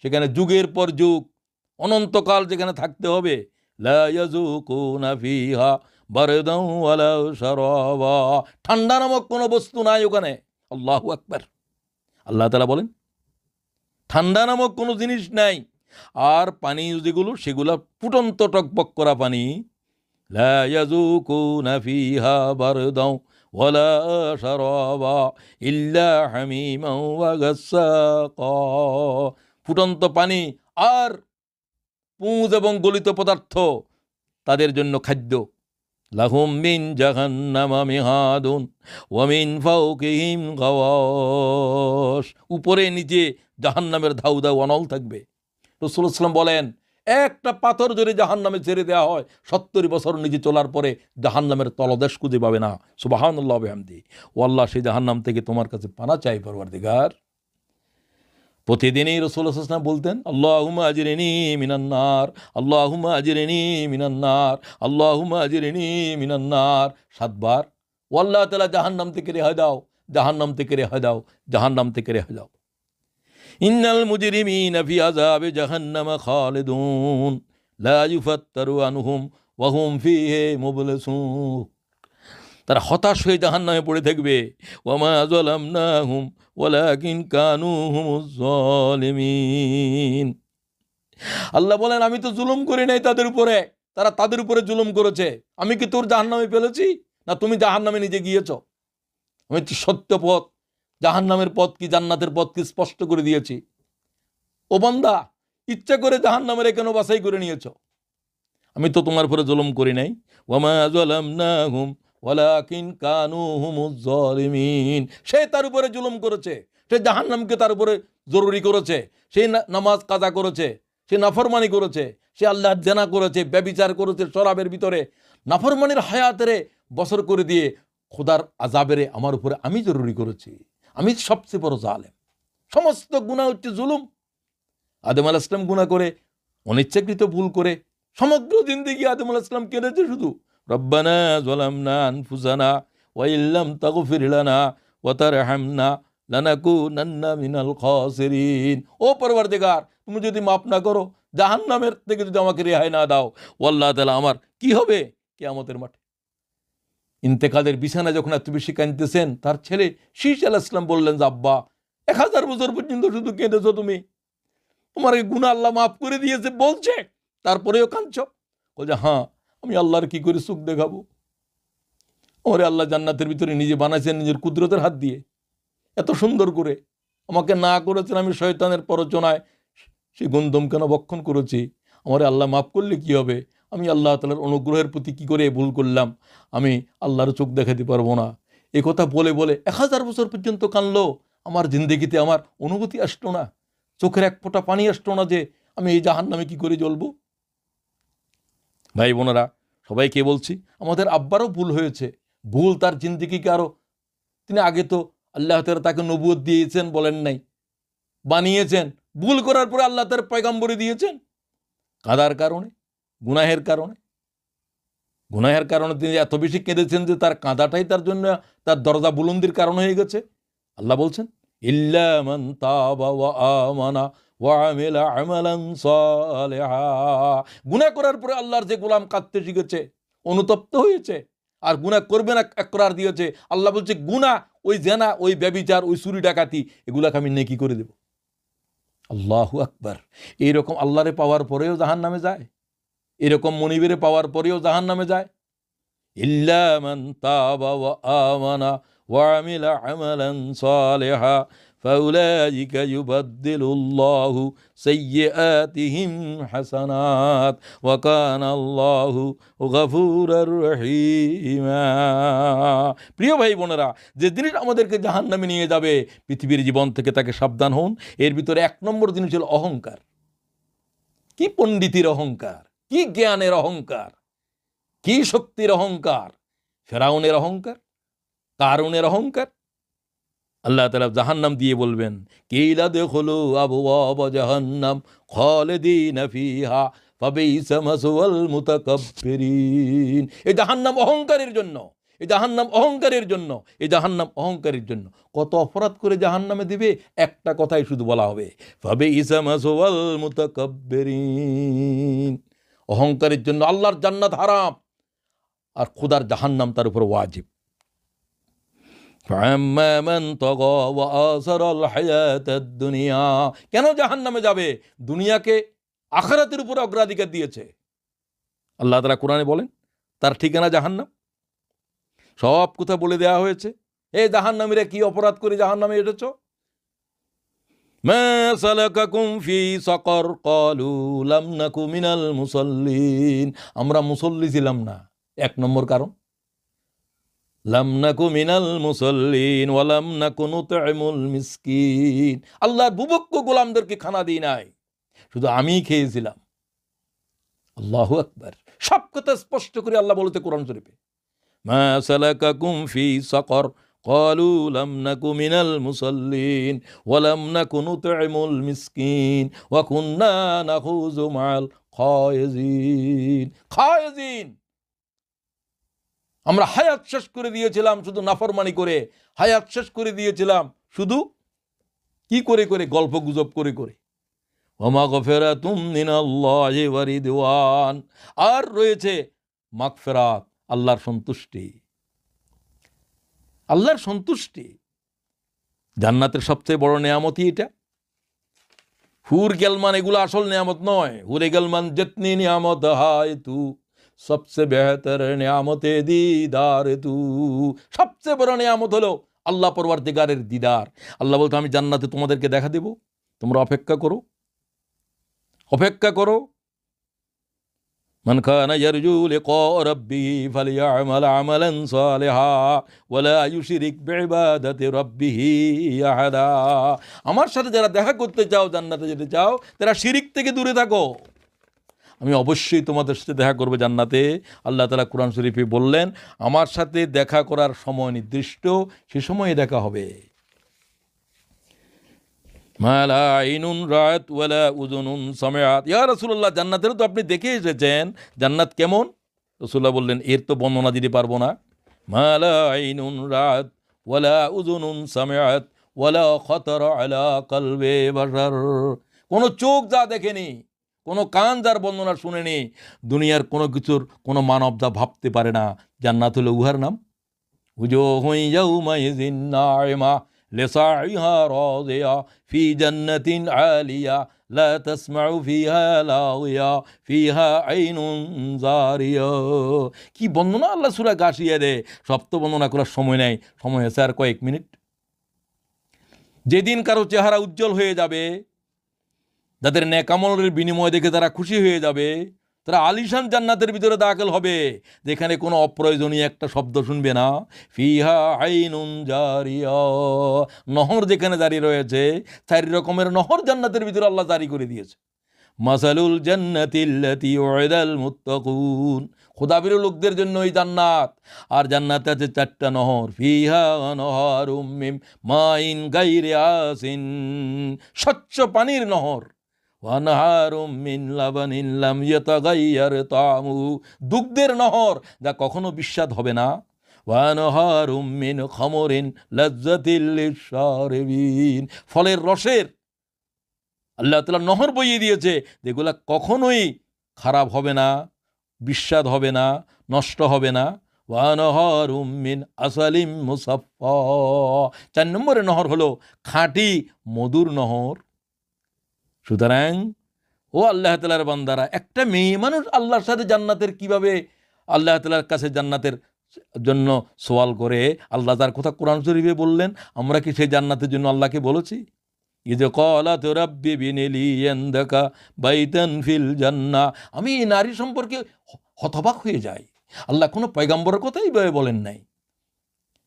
[SPEAKER 1] সেখানে যুগের পর যুগ অনন্তকাল যেখানে থাকতে হবে। লা ইয়াযুকুনা ফিহা বারদান ওয়ালা শারাবা। ঠান্ডা নামক কোনো বস্তু নাই ওখানে। আল্লাহু আকবার। আল্লাহ তাআলা বলেন, ঠান্ডা নামক কোনো জিনিস নাই। আর পানি যেগুলো, সেগুলো ফুটন্ত টকবক করা পানি। লা ইয়াযুকুনা ফিহা বারদান ওয়ালা শারাবা ইল্লা হামিমান ওয়া গাসসাকা। ফুটন্ত পানি আর পুঁজ এবং গলিত পদার্থ তাদের জন্য খাদ্য। লাহুম মিন জাহান্নামা মিহাদুন ওয়া মিন ফাওকিহিম গাওয়াশ। উপরে নিচে জাহান্নামের ধাউ ধাউ অনল থাকবে। রাসূলুল্লাহ সাল্লাল্লাহু আলাইহি ওয়াসাল্লাম বলেন, একটা পাথর যদি জাহান্নামে ছেড়ে দেওয়া হয় ৭০ বছর নিচে চলার পরে জাহান্নামের তলদেশ খুঁজে পাবে না। সুবহানাল্লাহ ওয়া বিহামদিহি। ও আল্লাহ, সেই জাহান্নাম থেকে তোমার কাছে পানা চাই পরওয়ারদিগার। প্রতিদিনই রাসূলুল্লাহ সাল্লাল্লাহু আলাইহি ওয়াসাল্লাম বলতেন, আল্লাহুম্মা আজরিনি মিনান নার, আল্লাহুম্মা আজরিনি মিনান নার, আল্লাহুম্মা আজরিনি মিনান নার। ৭ বার। ও আল্লাহ তাআলা, জাহান্নাম থেকে রেহাই দাও, জাহান্নাম থেকে রেহাই দাও, জাহান্নাম থেকে রেহাই দাও। ইন্নাল মুজরিমিনা ফি আযাবি জাহান্নামা খালিদুন লা ইউফাত্তারু আনহুম ওয়া হুম ফীহি মুবলিসুন। তারা হতাশ হয়ে জাহান্নামে পড়ে থাকবে। ওয়া মা যালামনাহুম ওয়ালাকিন কানু হুমুজ যালিমিন। আল্লাহ বলেন, আমি তো জুলুম করি নাই তাদের উপরে, তারা তাদের উপরে জুলুম করেছে। আমি কি তোর জাহান্নামে ফেলেছি, না তুমি জাহান্নামে নিজে গিয়েছ? আমি তো সত্য পথ, জাহান্নামের পথ কি জান্নাতের পথ কি স্পষ্ট করে দিয়েছি। ও বান্দা, ইচ্ছা করে জাহান্নামের কেন বাছাই করে নিয়েছ? আমি তো তোমার উপরে জুলুম করি নাই। ওয়া মা যালামনাহুম ওয়ালাকিন কানু হুমুজ যালিমিন। সে তার উপরে জুলুম করেছে, সে জাহান্নামকে তার উপরে জরুরি করেছে, সে নামাজ কাজা করেছে, সে নাফরমানি করেছে, সে আল্লাহর জেনা করেছে, ব্যভিচার করেছে, শরাবের ভিতরে নাফরমানির হায়াতেরে বছর করে দিয়ে খোদার আযাবেরে আমার উপরে আমি জরুরি করেছি। আমি সবচেয়ে বড় জালেম। সমস্ত গুনাহ হচ্ছে জুলুম। আদম আলাইহিস সালাম গুনাহ করে, অনিচ্ছাকৃত ভুল করে সমগ্র জিন্দেগি আদম আলাইহিস সালাম কেঁদেছে শুধু, রব্বানা যালামনা আনফুসানা ওয়া ইল্লাম তাগফির লানা ওয়া তারহামনা লানাকুনান্না মিনাল খাসিরিন। ও পরওয়ারদিগার, তুমি যদি মাফ না করো, জাহান্নামের থেকে যদি আমাকে রেহাই না দাও, ও আল্লাহ তাআলা, আমার কি হবে কিয়ামতের মাঠে? ইন্তেকালের বিছানা যখন এত বেশি কাঁদতেছেন, তার ছেলে শীশ আলাইহিস সালাম বললেন যে, আব্বা 1000 বছর পর্যন্ত শুধু কেঁদেছো তুমি, তোমার এই গুনাহ আল্লাহ মাফ করে দিয়েছে বলছে, তারপরেও কাঁদছো? বলছে, হ্যাঁ, আমি আল্লাহর কি করে সুখ দেখাবো? ওরে আল্লাহ জান্নাতের ভিতরে নিজে বানাইছেন নিজের কুদরতের হাত দিয়ে, এত সুন্দর করে আমাকে না করেছেন আমি শয়তানের প্ররোচনায় সেই গন্ধম কেন ভক্ষণ করেছি। আমারে আল্লাহ মাফ করলে কি হবে? আমি আল্লাহ তাআলার অনুগ্রহের প্রতি কি করে ভুল করলাম? আমি আল্লাহর চোখ দেখাতে পারবো না। এ কথা বলে বলে 1000 বছর পর্যন্ত কানলো। আমার জিন্দেগিতে আমার অনুভূতি আসতো না, চোখের এক ফোঁটা পানি আসতো না যে আমি এই জাহান্নামে কি করে জ্বলবো। ভাই বোনেরা, সবাইকে বলছি, আমাদের আব্বারও ভুল হয়েছে। ভুল তার জিন্দেগিকে আরো, তিনি আগে তো আল্লাহ তাআলা তাকে নবুয়ত দিয়েছেন বলেন নাই, বানিয়েছেন। ভুল করার পরে আল্লাহ তার পয়গম্বরী দিয়েছেন কাদার কারণে, গুনাহের কারণে। গুনাহের কারণে তিনি এত বেশি কেঁদেছেন যে তার কাঁদাটাই তার জন্য তার দরজা বুলন্দির কারণ হয়ে গেছে। আল্লাহ বলছেন, ইল্লা মান তাবা ওয়া আমানা ওয়া আমিলা আমালান সালিহা। গুনাহ করার পরে আল্লাহর যে গোলাম কাঁদতে শিখেছে, অনুতপ্ত হয়েছে, আর গুনাহ করবে না একরার দিয়েছে, আল্লাহ বলছে গুনাহ, ওই জেনা, ওই ব্যভিচার, ওই চুরি ডাকাতি, এগুলাকে আমি নেকি করে দেব। আল্লাহু আকবার। এইরকম আল্লাহরে পাওয়ার পরেও জাহান্নামে যায়, এরকম মনিবেরে পাওয়ার পরেও জাহান্নামে যায়। ইল্লা মান তাবা ওয়া আমানা ওয়া আমিলা আমালান সালিহা ফাউলাইকা ইউবাদদিলুল্লাহু সাইয়্যাতিহিম হাসানাত ওয়া কানা আল্লাহু গফুরুর রহিমা। প্রিয় ভাই বোনেরা, যে জিনিস আমাদেরকে জাহান্নামে নিয়ে যাবে পৃথিবীর জীবন থেকে, তাকে সাবধান হন। এর ভিতরে 1 নম্বর জিনিস হল অহংকার। কি পণ্ডিতির অহংকার, কি জ্ঞানের অহংকার, কি শক্তির অহংকার! ফেরাউনের অহংকার, কারুনের অহংকার। আল্লাহ তাআলা জাহান্নাম দিয়ে বলবেন, কিলা দুখুলু আবওয়াব জাহান্নাম খালিদিনা ফিহা ফাবিসা মাসওয়াল মুতাকাব্বিরিন। এই জাহান্নাম অহংকারের জন্য, এই জাহান্নাম অহংকারের জন্য, এই জাহান্নাম অহংকারের জন্য। কত অপরাধ করে জাহান্নামে দিবে, একটা কথাই শুধু বলা হবে, ফাবিসা মাসওয়াল মুতাকাব্বিরিন। অহংকারের জন্য আল্লাহর জান্নাত হারাম, আর খোদার জাহান্নাম তার উপর ওয়াজিব। কেন জাহান্নামে যাবে? দুনিয়াকে আখিরাতের উপর অগ্রাধিকার দিয়েছে। আল্লাহ তাআলা কোরআনে বলেন, তার ঠিকানা জাহান্নাম। সব কথা বলে দেওয়া হয়েছে। এই জাহান্নামীরা কি অপরাধ করে জাহান্নামে এসেছ? মা সালাকাকুম ফি সাকার ক্বালু লাম নাকু মিনাল মুসাল্লিন। আমরা মুসল্লি ছিলাম না, 1 নম্বর কারণ। লাম নাকু মিনাল মুসাল্লিন ওয়া লাম নাকু নুতইমুল মিসকিন। আল্লাহর বুভুক্ষ গোলামদেরকে খানা দিই নাই, শুধু আমিই খেয়েছিলাম। আল্লাহু আকবার। সব কথা স্পষ্ট করে আল্লাহ বলতে কোরআন শরীফে, মা সালাকাকুম ফি সাকার ক্বালু লাম নাকু মিনাল মুসাল্লিন ওয়া লাম নাকু নুতইমুল মিসকিন ওয়া কুন্না নাখুযু মাল খায়িজিন। খায়িজিন আমরা হায়াত শেষ করে দিয়েছিলাম শুধু নাফরমানি করে, হায়াত শেষ করে দিয়েছিলাম শুধু কি করে করে, গল্প গুজব করে করে। ওয়া মাগফিরাতুম মিনাল্লাহি ওয়া রিদওয়ান, আর রয়েছে মাগফিরাত, আল্লাহর সন্তুষ্টি, আল্লাহর সন্তুষ্টি। জান্নাতের সবচেয়ে বড় নেয়ামতই এটা। হুর গেলমান এগুলো আসল নেয়ামত নয়। হুরে গেলমান জিতনি নিয়ামত হায় তু, সবচেয়ে বেহতর নিয়ামতে দিদার তু। সবচেয়ে বড় নিয়ামত হলো আল্লাহ পরওয়ারদিগারের দিদার। আল্লাহ বলতো আমি জান্নাতে তোমাদেরকে দেখা দেব, তোমরা অপেক্ষা করো, অপেক্ষা করো। মান কানা ইয়ারজু লিকা রাব্বিহি ফালিয়া'মাল আমালান সালিহা ওয়া লা ইউশরিক বিইবাদাতি রাব্বিহি আহাদা। আমার সাথে যারা দেখা করতে চাও, জান্নাতে যেতে চাও, তারা শিরিক থেকে দূরে থাকো, আমি অবশ্যই তোমাদের সাথে দেখা করবো জান্নাতে। আল্লাহ তাআলা কোরআন শরীফে বললেন আমার সাথে দেখা করার সময় নির্দিষ্ট, সে সময়ে দেখা হবে। মা লা আইনুন রাআত ওয়া লা উযুনুন সামিআত। ইয়া রাসূলুল্লাহ, জান্নাতেরও তো আপনি দেখে এসেছেন, জান্নাত কেমন? রাসূলুল্লাহ বললেন এর তো বর্ণনা দিতে পারবো না। মা লা আইনুন রাআত ওয়া লা উযুনুন সামিআত ওয়া লা খাতারা আলা কলবি বাশার। কোনো চোখ যা দেখেনি, কোনো কান যার বর্ণনা শুনেনি, দুনিয়ার কোনো কিছুর কোনো মানব যা ভাবতে পারে না, জান্নাত হলো উহার নাম। উজুহুন ইয়াউমাইযিন নাঈমা লিসাইহা রাদিয়া ফি জান্নাতিন আলিয়া লা তাসমাউ ফিহা লাওয়া ফিহা আইনুন জারিয়া। কি বর্ণনা আল্লাহ সূরা গাশিয়া দেয়, সব তো বর্ণনা করার সময় নেই, সময় আছে আর কয়েক মিনিট। যেদিন কারো চেহারা উজ্জ্বল হয়ে যাবে, যাদের নেক আমলের বিনিময় দেখে তারা খুশি হয়ে যাবে, তারা আলিশান জান্নাতের ভিতরে দাখিল হবে, যেখানে কোনো অপ্রয়োজনীয় একটা শব্দ শুনবে না। ফিহা আইনুন জারিয়া, নহর যেখানে জারি রয়েছে, 4 রকমের নহর জান্নাতের ভিতরে আল্লাহ জারি করে দিয়েছে। মাসালুল জান্নাতিল্লাতী উইদাল মুত্তাকুন, খোদাবির লোকদের জন্য এই জান্নাত। আর জান্নাতে আছে 4টা নহর। ফিহা আনহারুম মিন মাইন গায়রি আসিন, স্বচ্ছ পানির নহর। ওয়ানহারুম মিন লাবানিন লাম ইয়াতাগায়্যার তা'মুহু, দুগ্ধের নহর যা কখনো বিস্বাদ হবে না। ওয়ানহারুম মিন খামরিন লাজ্জাতিল লিশশারিবিন, ফলের রসের আল্লাহ তাআলা নহর বইয়ে দিয়েছে, যেগুলা কখনোই খারাপ হবে না, বিস্বাদ হবে না, নষ্ট হবে না। ওয়ানহারুম মিন আসালিম মুসাফফা, 4 নম্বরের নহর হলো খাঁটি মধুর নহর। সুতরাং ও আল্লাহ তাআলার বান্দারা, একটা মেয়ে মানুষ আল্লাহর সাথে জান্নাতের কিভাবে আল্লাহ তাআলার কাছে জান্নাতের জন্য সওয়াল করে, আল্লাহ তার কথা কোরআন শরীফে বললেন। আমরা কি সেই জান্নাতের জন্য আল্লাহকে বলেছি? ইয ক্বালাত রাব্বি বিনিলি ইনদাকা বাইতান ফিল জান্নাহ। আমি এই নারী সম্পর্কে হতবাক হয়ে যাই, আল্লাহ কোনো পয়গম্বরের কথাই এইভাবে বলেন নাই।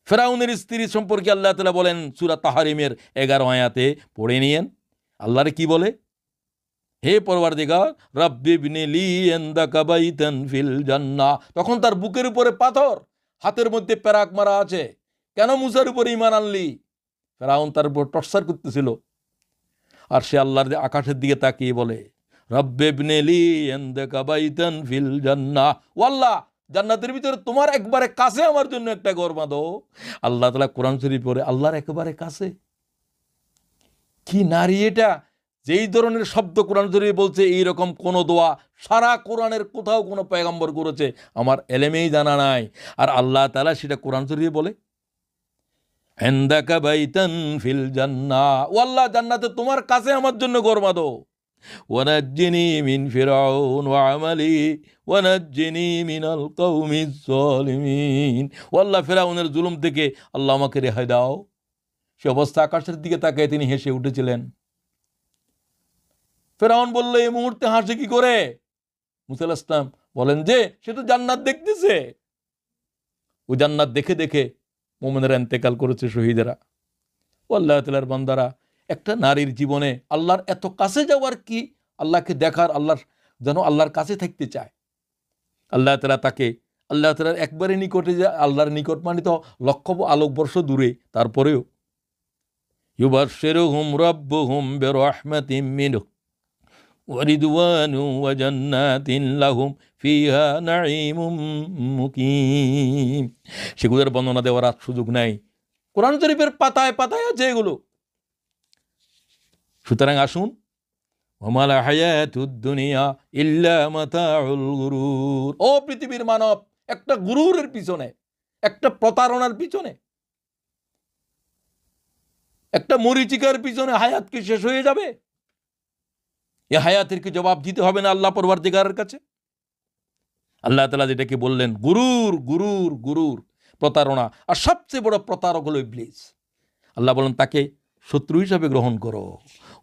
[SPEAKER 1] ফেরাউনের স্ত্রী সম্পর্কে আল্লাহ তাআলা বলেন সূরা তাহরিমের 11 আয়াতে, পড়ে নিয়েন। আল্লাহরে কি বলে? হে পরওয়ারদিগার, রাব্বি বিনিলি ইনদাকা বাইতান ফিল জান্নাহ। তখন তার বুকের উপরে পাথর, হাতের মধ্যে পেরাক মারা আছে। কেন মুসার উপরে ঈমান আনলি? ফেরাউন তার উপর টর্চার করতেছিল। আর সে আল্লাহর আকাশের দিকে তাকিয়ে বলে, রাব্বি বিনিলি ইনদাকা বাইতান ফিল জান্নাহ, ও আল্লাহ, জান্নাতের ভিতরে তোমার একবারে কাছে আমার জন্য একটা ঘর বাঁধো। আল্লাহ তাআলা কোরআন শরীফ পড়ে, আল্লাহর একেবারে কাছে। কি নারী এটা! যেই ধরনের শব্দ কোরআন শরীফে বলছে, এইরকম কোন দোয়া সারা কোরআনের কোথাও কোনো পয়গম্বর করেছে আমার এলেমেই জানা নাই। আর আল্লাহ তাআলা সেটা কোরআন শরীফে বলে, ইনদাকা বাইতান ফিল জান্নাহ, ও আল্লাহ, জান্নাতে তোমার কাছে আমার জন্য ঘর বাঁধো। ওয়ানাজ্জিনি মিন ফিরআউন ওয়া আমালি ওয়ানাজ্জিনি মিনাল কওমিজ জালিমিন। ও আল্লাহ, ফিরআউনের জুলুম থেকে আল্লাহ আমাকে রেহাই দাও। সে অবস্থা আকাশের দিকে তাকিয়ে তিনি হেসে উঠেছিলেন। ফেরাউন বলল, এই মুহূর্তে হাসে কি করে? মুসা আলাইহিস সালাম বলেন যে সে তো জান্নাত দেখতেছে। ওই জান্নাত দেখে দেখে মুমিনেরা ইন্তেকাল করেছে, শহীদেরা। ও আল্লাহ তাআলার বান্দারা, একটা নারীর জীবনে আল্লাহর এত কাছে যাওয়ার কি, আল্লাহকে দেখার, আল্লাহর যেন আল্লাহর কাছে থাকতে চায়। আল্লাহ তাআলা তাকে আল্লাহ তাআলার একবারে নিকটে, যে আল্লাহর নিকট মানে তো লক্ষ আলোকবর্ষ দূরে, তারপরেও ইউবাশশিরুহুম রাব্বুহুম বিরাহমাতিম মিনহু وَرِضْوَانٌ وَجَنَّاتٍ لَهُمْ فِيهَا نَعِيمٌ মুকিম। সেগুলোর বর্ণনা দেওয়ার আর সুযোগ নাই, কোরআন শরীফের পাতায় পাতায় আছে এগুলো। সুতরাং আসুন, ওয়ামাল হায়াতুদ দুনিয়া ইল্লা মাতাউল গুরুর। ও পৃথিবীর মানব, একটা গুরুরের পিছনে, একটা প্রতারণার পিছনে, একটা মরীচিকার পিছনে হায়াত কি শেষ হয়ে যাবে? এ হায়াতের কি জবাব দিতে হবে না আল্লাহ পরওয়ারদিগারের কাছে? আল্লাহ তাআলা যেটাকে বললেন গুরুর, গুরুর, গুরুর, প্রতারণা, আর সবচেয়ে বড় প্রতারক হলো ইবলিস। আল্লাহ বলেন তাকে শত্রু হিসাবে গ্রহণ করো।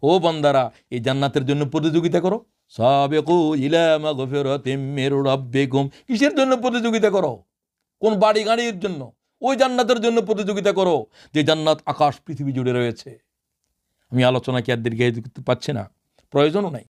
[SPEAKER 1] ও বান্দারা, এই জান্নাতের জন্য প্রতিযোগিতা করো। সাবিকু ইলা মাগফিরাতিম মির রাব্বিকুম। কিসের জন্য প্রতিযোগিতা করো? কোন বাড়ি গাড়ির জন্য? ওই জান্নাতের জন্য প্রতিযোগিতা করো যে জান্নাত আকাশ পৃথিবী জুড়ে রয়েছে। আমি আলোচনা কি আর দীর্ঘায়িত করতে পারছি না, প্রয়োজনও নাই।